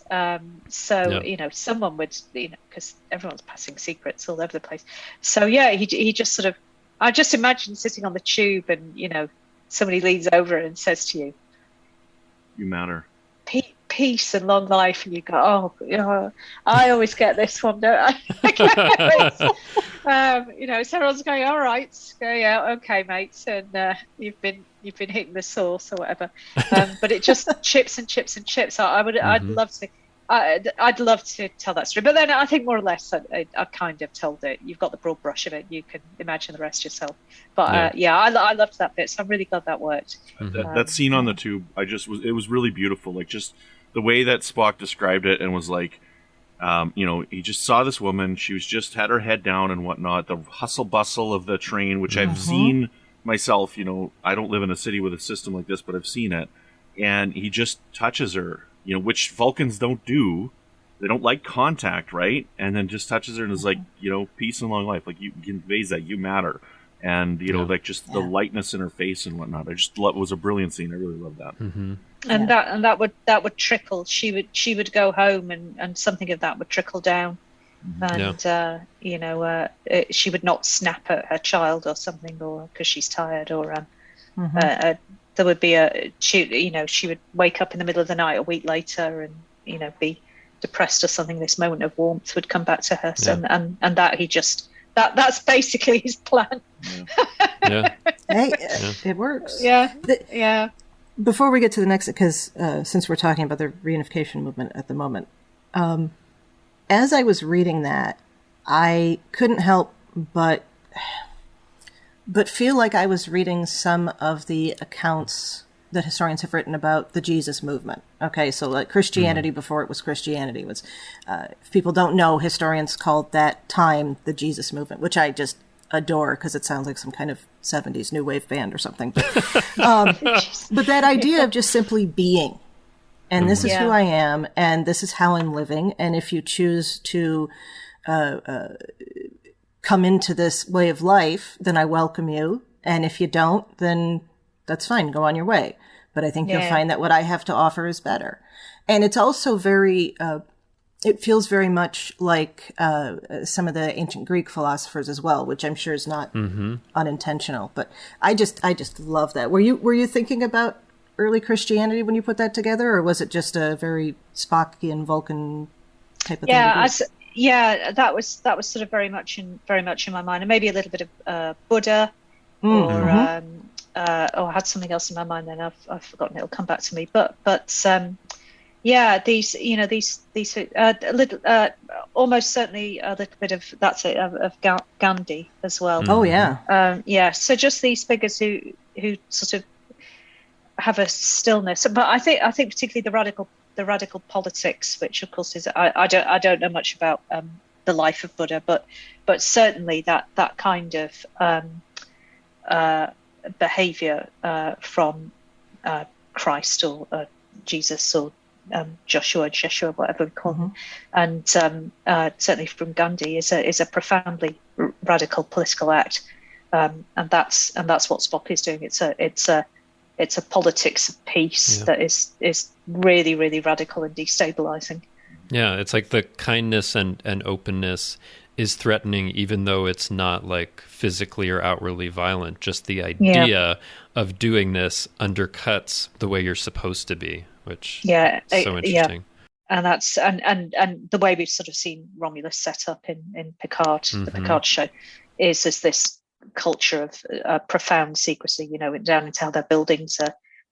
Someone would, because everyone's passing secrets all over the place. So yeah, he just sort of, I just imagine sitting on the tube, and somebody leans over and says to you, "You matter." Peace and long life, and you go, oh, I always get this one, don't I? So everyone's going, all right, yeah, okay, mates, and you've been hitting the sauce or whatever, but it just chips and chips and chips. I'd love to tell that story, but then I think more or less I kind of told it. You've got the broad brush of it. You can imagine the rest yourself. But I loved that bit, so I'm really glad that worked. That scene on the tube, it was really beautiful. Like just the way that Spock described it, and was like, he just saw this woman. She was just had her head down and whatnot. The hustle bustle of the train, which I've seen myself. I don't live in a city with a system like this, but I've seen it. And he just touches her, which Vulcans don't do. They don't like contact, right? And then just touches her and is like, peace and long life. Like, you conveys that you matter. And, like just the lightness in her face and whatnot. It was a brilliant scene. I really love that. Mm-hmm. And that would trickle. She would go home, and something of that would trickle down. And, she would not snap at her child or something, or because she's tired, or there would be she would wake up in the middle of the night a week later and, be depressed or something. This moment of warmth would come back to her. So, and that he just, that's basically his plan. Yeah. Hey, it works. Yeah. Before we get to the next, because since we're talking about the reunification movement at the moment, as I was reading that, I couldn't help but feel like I was reading some of the accounts that historians have written about the Jesus movement. Okay, so like Christianity before it was Christianity was, if people don't know, historians called that time the Jesus movement, which I just adore because it sounds like some kind of 70s new wave band or something. But that idea of just simply being, and this is who I am, and this is how I'm living, and if you choose to come into this way of life, then I welcome you, and if you don't, then that's fine, go on your way. But I think you'll find that what I have to offer is better. And it's also very, it feels very much like some of the ancient Greek philosophers as well, which I'm sure is not unintentional. But I just love that. Were you thinking about early Christianity when you put that together, or was it just a very Spockian Vulcan type of thing? That was sort of very much in my mind, and maybe a little bit of Buddha, or I had something else in my mind. Then I've forgotten. It'll come back to me. But these a little, almost certainly a little bit of of Gandhi as well. Oh yeah. So just these figures who sort of have a stillness, but I think particularly the radical politics, which of course is I don't know much about the life of Buddha, but certainly that kind of behavior from Christ or Jesus or Joshua, whatever we call him, and certainly from Gandhi is a profoundly radical political act, and that's what Spock is doing. It's a politics of peace that is really, really radical and destabilizing. Yeah, it's like the kindness and openness is threatening, even though it's not like physically or outwardly violent. Just the idea of doing this undercuts the way you're supposed to be, which is so interesting. And that's and the way we've sort of seen Romulus set up in Picard, the Picard show, is this culture of profound secrecy, down into how their buildings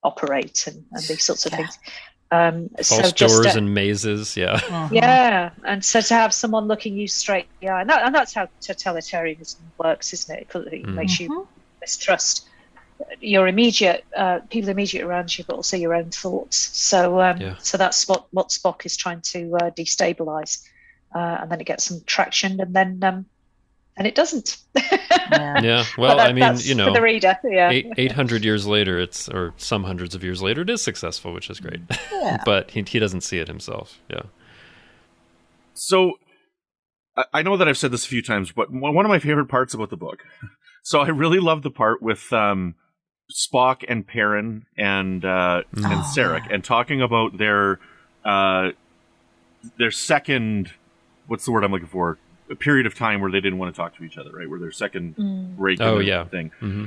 operate and these sorts of things. False doors and mazes, and so to have someone looking you straight in the eye, and that's how totalitarianism works, isn't it? It makes you mistrust your immediate people immediate around you, but also your own thoughts. So that's what Spock is trying to destabilize, and then it gets some traction, and and it doesn't. Yeah. Well, I mean, you know, for the reader, 800 years later, or some hundreds of years later, it is successful, which is great. Yeah. But he doesn't see it himself. Yeah. So I know that I've said this a few times, but one of my favorite parts about the book. So I really love the part with Spock and Perrin and Sarek, and talking about their second, what's the word I'm looking for? A period of time where they didn't want to talk to each other, right? Where their second rate thing. Mm-hmm.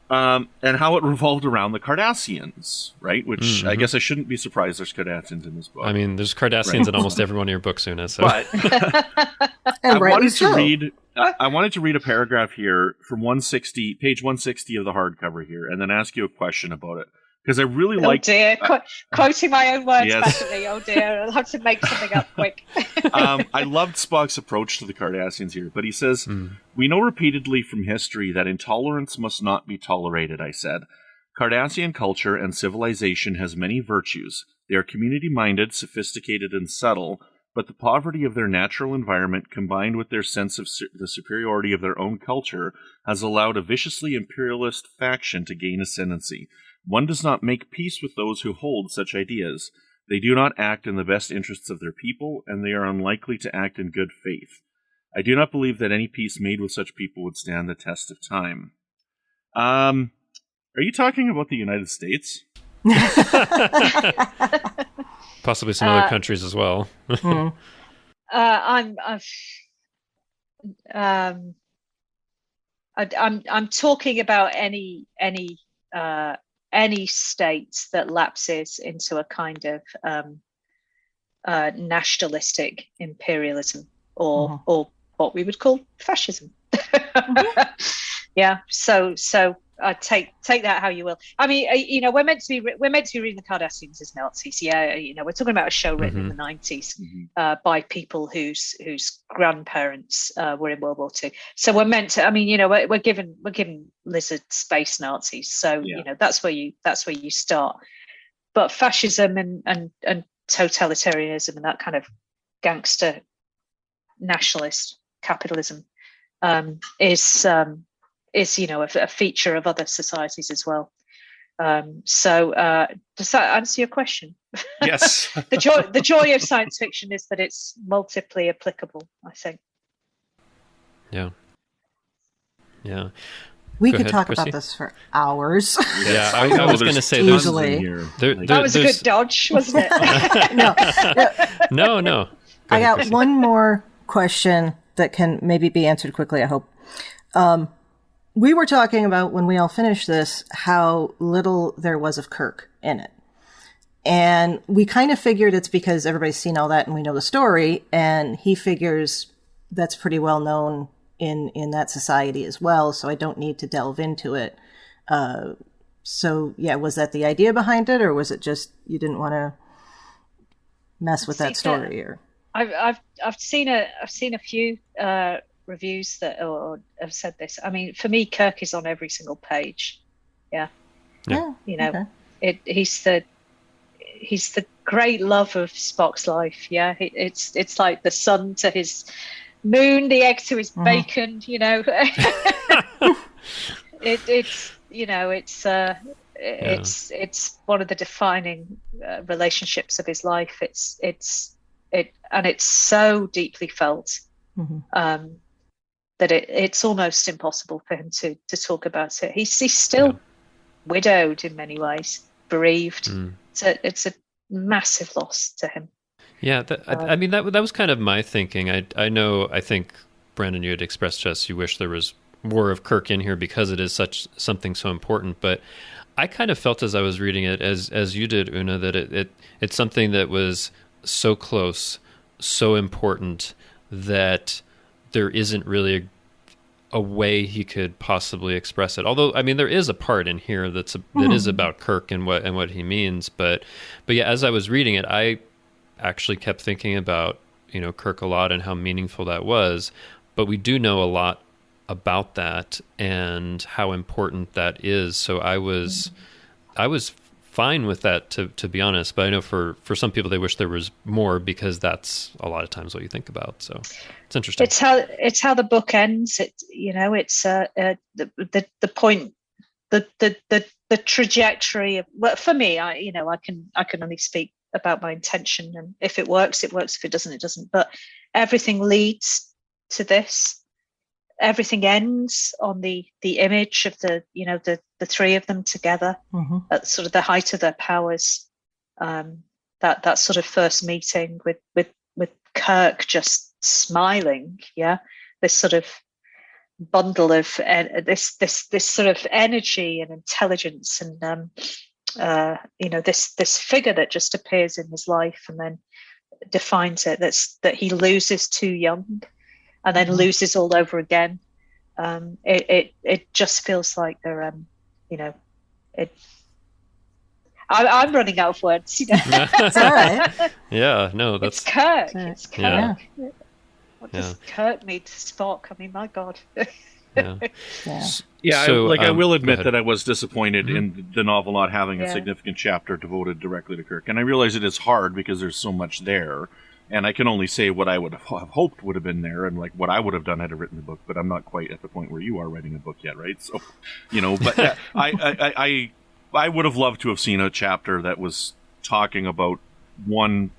And how it revolved around the Cardassians, right? Which I guess I shouldn't be surprised there's Cardassians in this book. I mean, there's Cardassians in almost every one of your books, Una. So. But I wanted to read a paragraph here from page 160 of the hardcover here, and then ask you a question about it. Because I really like... Oh dear, quoting my own words passionately. Oh dear, I'll have to make something up quick. I loved Spock's approach to the Cardassians here, but he says, "We know repeatedly from history that intolerance must not be tolerated," I said. "Cardassian culture and civilization has many virtues. They are community-minded, sophisticated, and subtle, but the poverty of their natural environment combined with their sense of the superiority of their own culture has allowed a viciously imperialist faction to gain ascendancy. One does not make peace with those who hold such ideas. They do not act in the best interests of their people, and they are unlikely to act in good faith. I do not believe that any peace made with such people would stand the test of time." Are you talking about the United States? Possibly some other countries as well. I'm talking about any state that lapses into a kind of nationalistic imperialism or what we would call fascism. Yeah. So take that how you will. I mean, we're meant to be reading the Cardassians as Nazis. Yeah, we're talking about a show written in the 90s by people whose grandparents were in World War II. So we're meant to. I mean, we're given lizard space Nazis. So that's where you start. But fascism and totalitarianism and that kind of gangster nationalist capitalism is a feature of other societies as well. So does that answer your question? Yes. The joy of science fiction is that it's multiply applicable, I think. Yeah. We could talk about this for hours. Yeah, I was going to say easily. That was a good dodge, wasn't it? No. I got one more question that can maybe be answered quickly, I hope. We were talking about, when we all finished this, how little there was of Kirk in it. And we kind of figured it's because everybody's seen all that and we know the story, and he figures that's pretty well known in that society as well, so I don't need to delve into it. So, yeah, was that the idea behind it, or was it just you didn't want to mess with that story? Or I've seen a few reviews that have said this. I mean, for me, Kirk is on every single page. Yeah. Okay. He's the great love of Spock's life. Yeah, it's like the sun to his moon, the egg to his bacon. It's one of the defining relationships of his life. It's so deeply felt. That it's almost impossible for him to talk about it. He's still widowed in many ways, bereaved. It's a massive loss to him. Yeah, I mean that was kind of my thinking. I think Brandon, you had expressed to us you wish there was more of Kirk in here because it is something so important. But I kind of felt as I was reading it, as you did, Una, that it's something that was so close, so important that there isn't really a way he could possibly express it. Although, I mean, there is a part in here that is about Kirk and what he means. But yeah, as I was reading it, I actually kept thinking about Kirk a lot and how meaningful that was. But we do know a lot about that and how important that is. So I was fine with that, to be honest. But I know for some people, they wish there was more, because that's a lot of times what you think about. So it's interesting. It's how the book ends. It's the point, the trajectory of. Well, for me, I can only speak about my intention, and if it works, it works. If it doesn't, it doesn't. But everything leads to this. Everything ends on the image of the three of them together at sort of the height of their powers. That sort of first meeting with Kirk just smiling, this sort of bundle of this sort of energy and intelligence, and this figure that just appears in his life and then defines it. That he loses too young, and then loses all over again. It just feels like they're I'm running out of words. It's all right. Yeah, no, that's it's Kirk. It's Kirk. Yeah. What does Kirk mean to Spock? I mean, my God. Yeah, So, I will admit go that I was disappointed in the novel not having a significant chapter devoted directly to Kirk, and I realize it is hard because there's so much there. And I can only say what I would have hoped would have been there, and like what I would have done had I written the book. But I'm not quite at the point where you are writing a book yet, right? So, but I would have loved to have seen a chapter that was talking about one,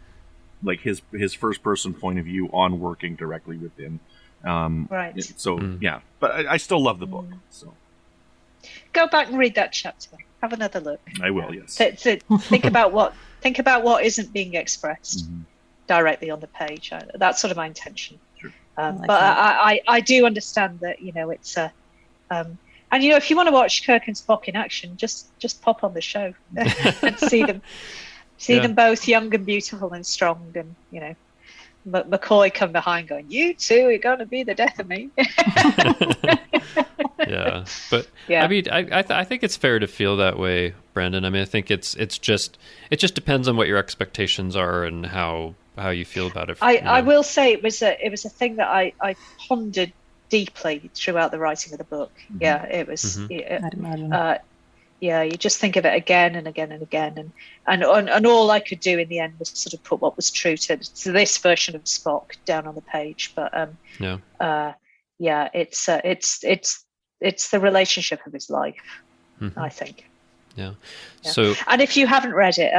like his first person point of view on working directly with him. Right. So but I still love the book. So go back and read that chapter. Have another look. I will. Yes. Think about what isn't being expressed. Directly on the page. That's sort of my intention. Sure. I do understand that it's a and if you want to watch Kirk and Spock in action, just pop on the show and see them both young and beautiful and strong, and McCoy come behind going, "You two are going to be the death of me." Yeah, but I mean, I think it's fair to feel that way, Brandon. I mean, I think it just depends on what your expectations are and how you feel about it. I will say it was a thing that I pondered deeply throughout the writing of the book. Yeah, it was. I'd imagine. You just think of it again and again and again, and all I could do in the end was sort of put what was true to this version of Spock down on the page. But it's the relationship of his life, I think. Yeah. So, and if you haven't read it,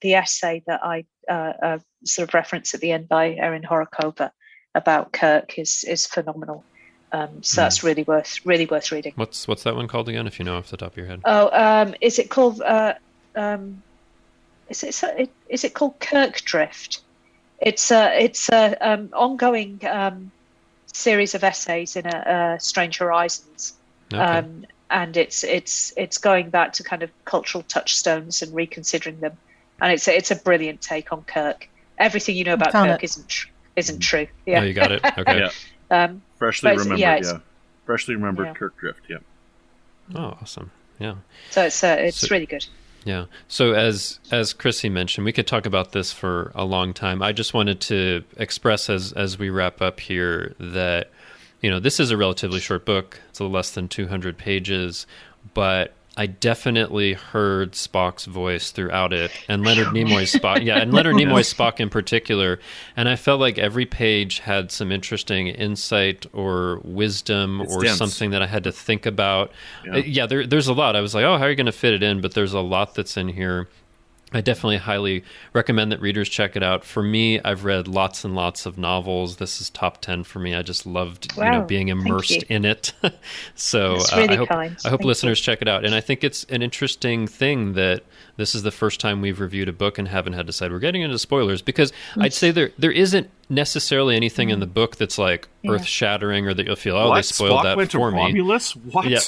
the essay that I sort of reference at the end by Erin Horokova about Kirk is phenomenal. So that's really worth reading. What's that one called again, if you know off the top of your head? Is it called is it called Kirk Drift? It's a ongoing series of essays in a Strange Horizons. Okay. And it's going back to kind of cultural touchstones and reconsidering them, and it's a brilliant take on Kirk. Everything you know about Kirk isn't true. Yeah, Oh, you got it. Okay. Freshly remembered. Freshly remembered Kirk Drift. Yeah. Oh, awesome. Yeah. So it's really good. Yeah. So as Chrissy mentioned, we could talk about this for a long time. I just wanted to express as we wrap up here that this is a relatively short book. It's a little less than 200 pages, but I definitely heard Spock's voice throughout it, and Leonard Nimoy's Spock. Yeah, and Leonard Nimoy's Spock in particular. And I felt like every page had some interesting insight or wisdom something that I had to think about. There's a lot. I was like, oh, how are you going to fit it in? But there's a lot that's in here. I definitely highly recommend that readers check it out. For me, I've read lots and lots of novels. This is top 10 for me. I just loved being immersed in it. So really I hope listeners check it out. And I think it's an interesting thing that this is the first time we've reviewed a book and haven't had to decide we're getting into spoilers, because I'd say there isn't necessarily anything in the book that's like earth-shattering or that you'll feel, they spoiled Spock that for me. Romulus? What? Yeah.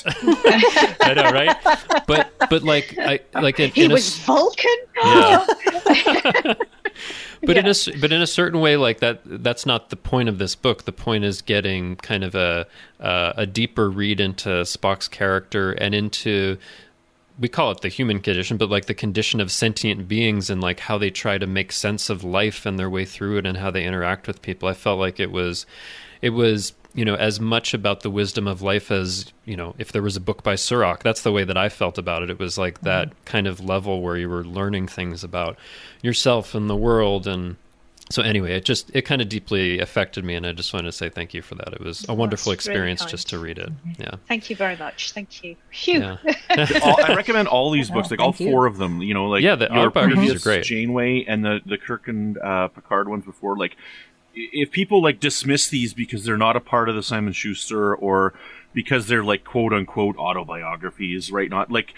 I know, right? But he was Vulcan. Yeah. But in a certain way, like that's not the point of this book. The point is getting kind of a deeper read into Spock's character and into, we call it the human condition, but like the condition of sentient beings and like how they try to make sense of life and their way through it and how they interact with people. I felt like it was as much about the wisdom of life as, if there was a book by Sirach. That's the way that I felt about it. It was like that kind of level where you were learning things about yourself and the world. And so anyway, it kind of deeply affected me, and I just wanted to say thank you for that. It was a wonderful experience just to read it. Yeah. Thank you very much. Thank you. Phew. Yeah. I recommend all these books, like all four of them. The autobiographies are great. Janeway and the Kirk and Picard ones before. Like, if people like dismiss these because they're not a part of the Simon Schuster or because they're like quote unquote autobiographies, right? Not like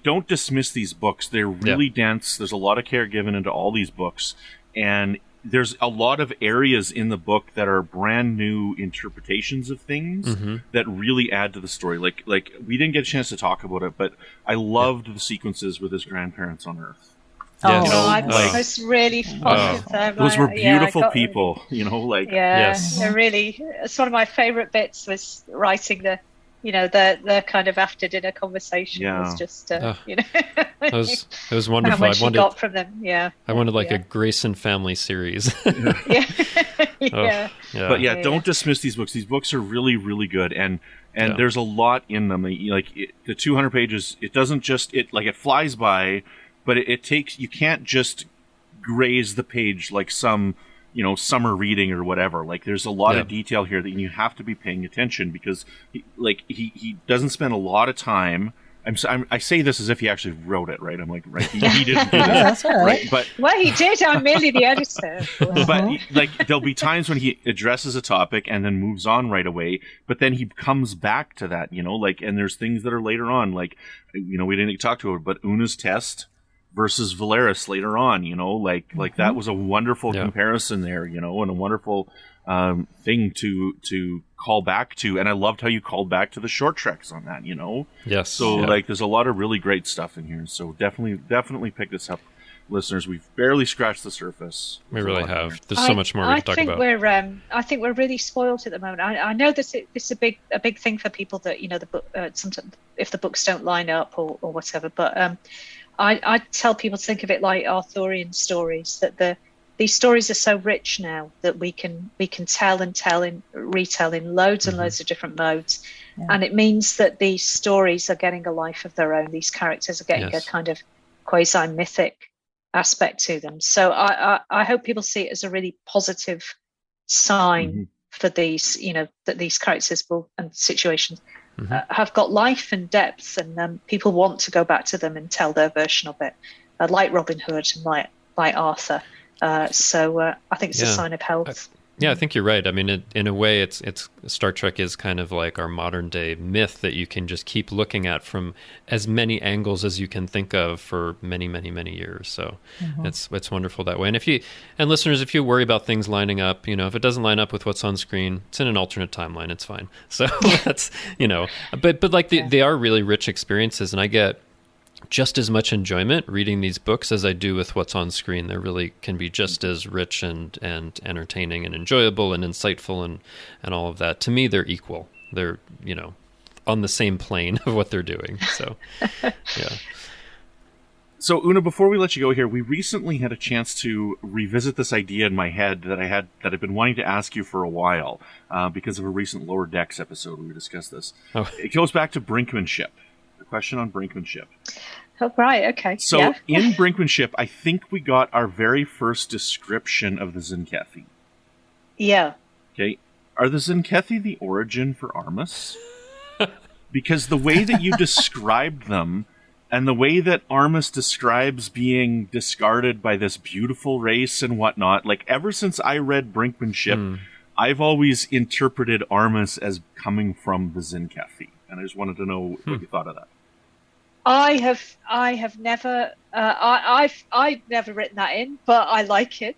don't dismiss these books. They're really dense. There's a lot of care given into all these books, and there's a lot of areas in the book that are brand new interpretations of things that really add to the story. Like we didn't get a chance to talk about it, but I loved the sequences with his grandparents on Earth. Yes. I was really fond of them. Those were beautiful people, they're really. It's one of my favorite bits was writing the kind of after dinner conversation. It was just it was wonderful. How much you got from them. I wanted a Grayson family series. Yeah. But don't dismiss these books. These books are really, really good, and there's a lot in them. The 200 pages. It doesn't just it flies by. But it takes, you can't just graze the page like some, summer reading or whatever. Like, there's a lot of detail here that you have to be paying attention because, he doesn't spend a lot of time. I say this as if he actually wrote it, right? I'm like, right, he didn't do this. That's all right. But, he did. I'm merely the editor. But, there'll be times when he addresses a topic and then moves on right away, but then he comes back to that, and there's things that are later on, we didn't talk to it, but Una's test versus Valeris later on, that was a wonderful comparison there, and a wonderful thing to call back to. And I loved how you called back to the short treks on that, Yes. So there's a lot of really great stuff in here. So definitely pick this up, listeners. We've barely scratched the surface. We really have. There's so much more we can talk about. I think we're really spoiled at the moment. I know this is a big thing for people that the book sometimes if the books don't line up or whatever, but I tell people to think of it like Arthurian stories, that these stories are so rich now that we can tell and retell in loads and loads of different modes. Yeah. And it means that these stories are getting a life of their own. These characters are getting a kind of quasi-mythic aspect to them. So I hope people see it as a really positive sign for these, that these characters and situations have got life and depth, and people want to go back to them and tell their version of it, like Robin Hood and like Arthur. So I think it's a sign of health. I think you're right. I mean, in a way, it's Star Trek is kind of like our modern day myth that you can just keep looking at from as many angles as you can think of for many, many, many years. So it's wonderful that way. And listeners, if you worry about things lining up, if it doesn't line up with what's on screen, it's in an alternate timeline. It's fine. So that's but they are really rich experiences, and I get just as much enjoyment reading these books as I do with what's on screen. They really can be just as rich and entertaining and enjoyable and insightful and all of that. To me, they're equal. They're, on the same plane of what they're doing. So, yeah. So, Una, before we let you go here, we recently had a chance to revisit this idea in my head that I've been wanting to ask you for a while because of a recent Lower Decks episode where we discussed this. Oh. It goes back to brinkmanship. The question on brinkmanship. Oh, right, okay. So in brinkmanship, I think we got our very first description of the Zinkethi. Yeah. Okay. Are the Zinkethi the origin for Armus? Because the way that you described them, and the way that Armus describes being discarded by this beautiful race and whatnot, ever since I read brinkmanship, I've always interpreted Armus as coming from the Zinkethi. And I just wanted to know what you thought of that. I have never I've never written that in, but I like it.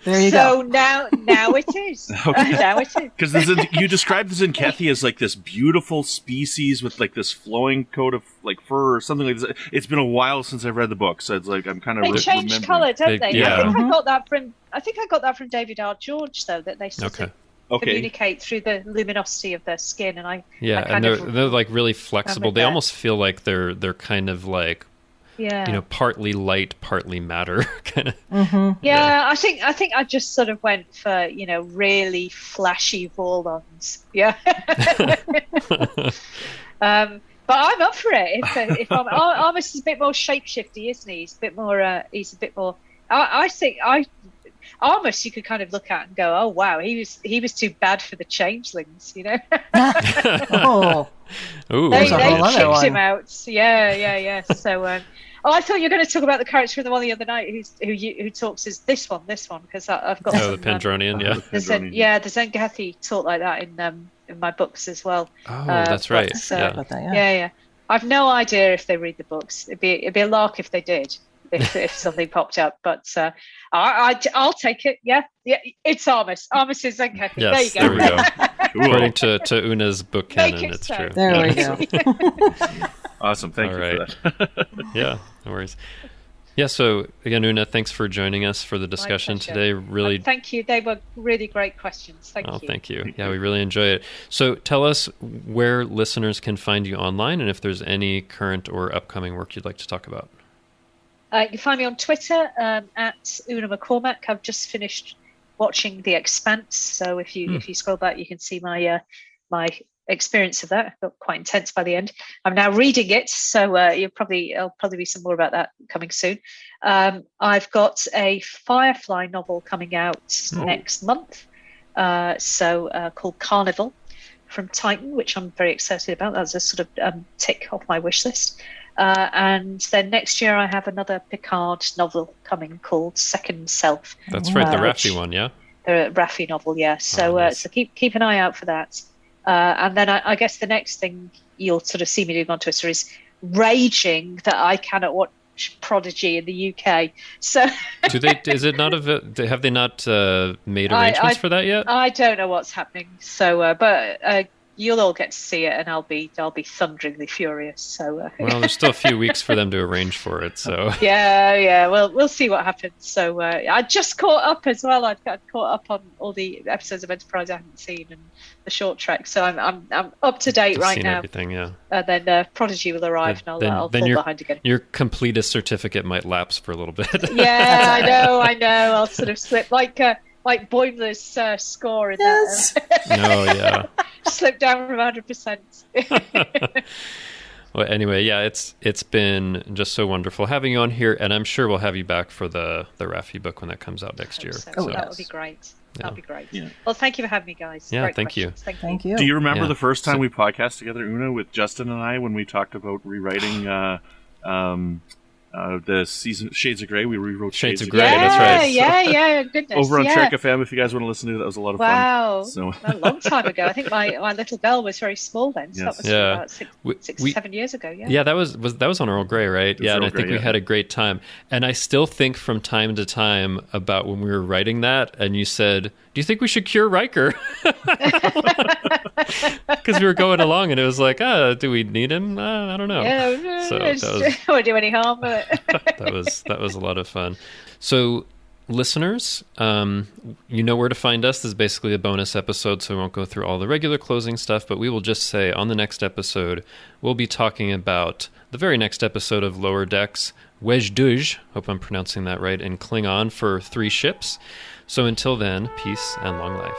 There you go. So now it is. Okay. Now it is. Because you described the Zinkethi as this beautiful species with this flowing coat of fur or something like this. It's been a while since I've read the book, so it's I'm kind of they change colour, don't they? Yeah. I think I got that from David R. George, though, that they sort of communicate through the luminosity of their skin, and they're really flexible. They almost feel like they're kind of partly light, partly matter kind of. I think I just sort of went for really flashy Vorlons. But I'm up for it. If Armus is a bit more shapeshifty, isn't he? He's a bit more. I think Armus you could kind of look at and go, oh wow, he was too bad for the changelings, Oh, Ooh, they kicked him out. Yeah. So, I thought you were going to talk about the character from the one the other night who talks as this one because I've got the Pendronian, the Zengathi talk like that in my books as well. Oh, that's right. Yeah. I've no idea if they read the books. It'd be a lark if they did. If something popped up, but I'll take it. Yeah, it's Armus. Armus is Zengathi. Yes, there you go. There we go. According to Una's book canon, it's true. There we go. Awesome. Thank you for that. Yeah, no worries. Yeah, so again, Una, thanks for joining us for the discussion today. Really, thank you. They were really great questions. Thank you. Thank you. Yeah, we really enjoy it. So tell us where listeners can find you online, and if there's any current or upcoming work you'd like to talk about. You can find me on Twitter at Una McCormack. I've just finished watching The Expanse, so if you scroll back, you can see my experience of that. It got quite intense by the end. I'm now reading it, so there'll probably be some more about that coming soon. I've got a Firefly novel coming out next month, called Carnival from Titan, which I'm very excited about. That's a sort of tick off my wish list. And then next year I have another Picard novel coming called Second Self. That's right, the Raffi one, yeah? The Raffi novel, yeah. So nice. So keep an eye out for that. And then I guess the next thing you'll sort of see me doing on Twitter is raging that I cannot watch Prodigy in the UK. So have they not made arrangements for that yet? I don't know what's happening. So, but you'll all get to see it, and I'll be thunderingly furious. So, well, there's still a few weeks for them to arrange for it. So yeah. Well, we'll see what happens. So I just caught up as well. I've got caught up on all the episodes of Enterprise I haven't seen and the short trek. So I'm up to date right now. Everything, yeah. And then Prodigy will arrive, and I'll fall behind again. Your completist certificate might lapse for a little bit. Yeah, I know. I'll sort of slip like Boimler's score in that. No, yeah. Slip down from 100%. Well, anyway, yeah, it's been just so wonderful having you on here, and I'm sure we'll have you back for the Raffi book when that comes out next year. So that would be great. Yeah. That'd be great. Yeah. Well, thank you for having me, guys. Yeah, great thank you. Thank you. Do you remember the first time we podcast together, Una, with Justin and I, when we talked about rewriting the season Shades of Grey? We rewrote Shades of Grey. That's right. Yeah. Goodness. Over on Trek FM, if you guys want to listen to it, that was a lot of fun. Wow. So a long time ago. I think my little girl was very small then. So that was about 7 years ago. Yeah. Yeah, that was on Earl Grey, right? Yeah, and I think we had a great time. And I still think from time to time about when we were writing that, and you said, "Do you think we should cure Riker?" Because we were going along, and it was like, do we need him? I don't know. Yeah, so that won't do any harm. But that was a lot of fun. So, listeners, you know where to find us. This is basically a bonus episode, so we won't go through all the regular closing stuff, but we will just say on the next episode, we'll be talking about the very next episode of Lower Decks, Wejduj, hope I'm pronouncing that right, in Klingon for 3 ships. So until then, peace and long life.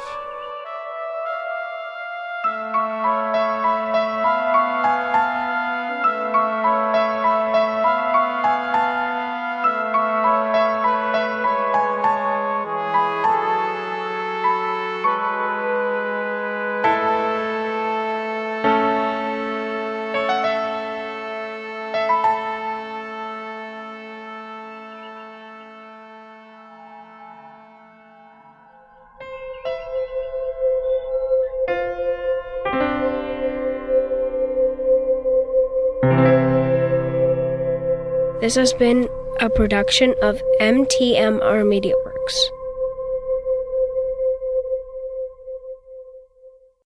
This has been a production of MTMR Media Works.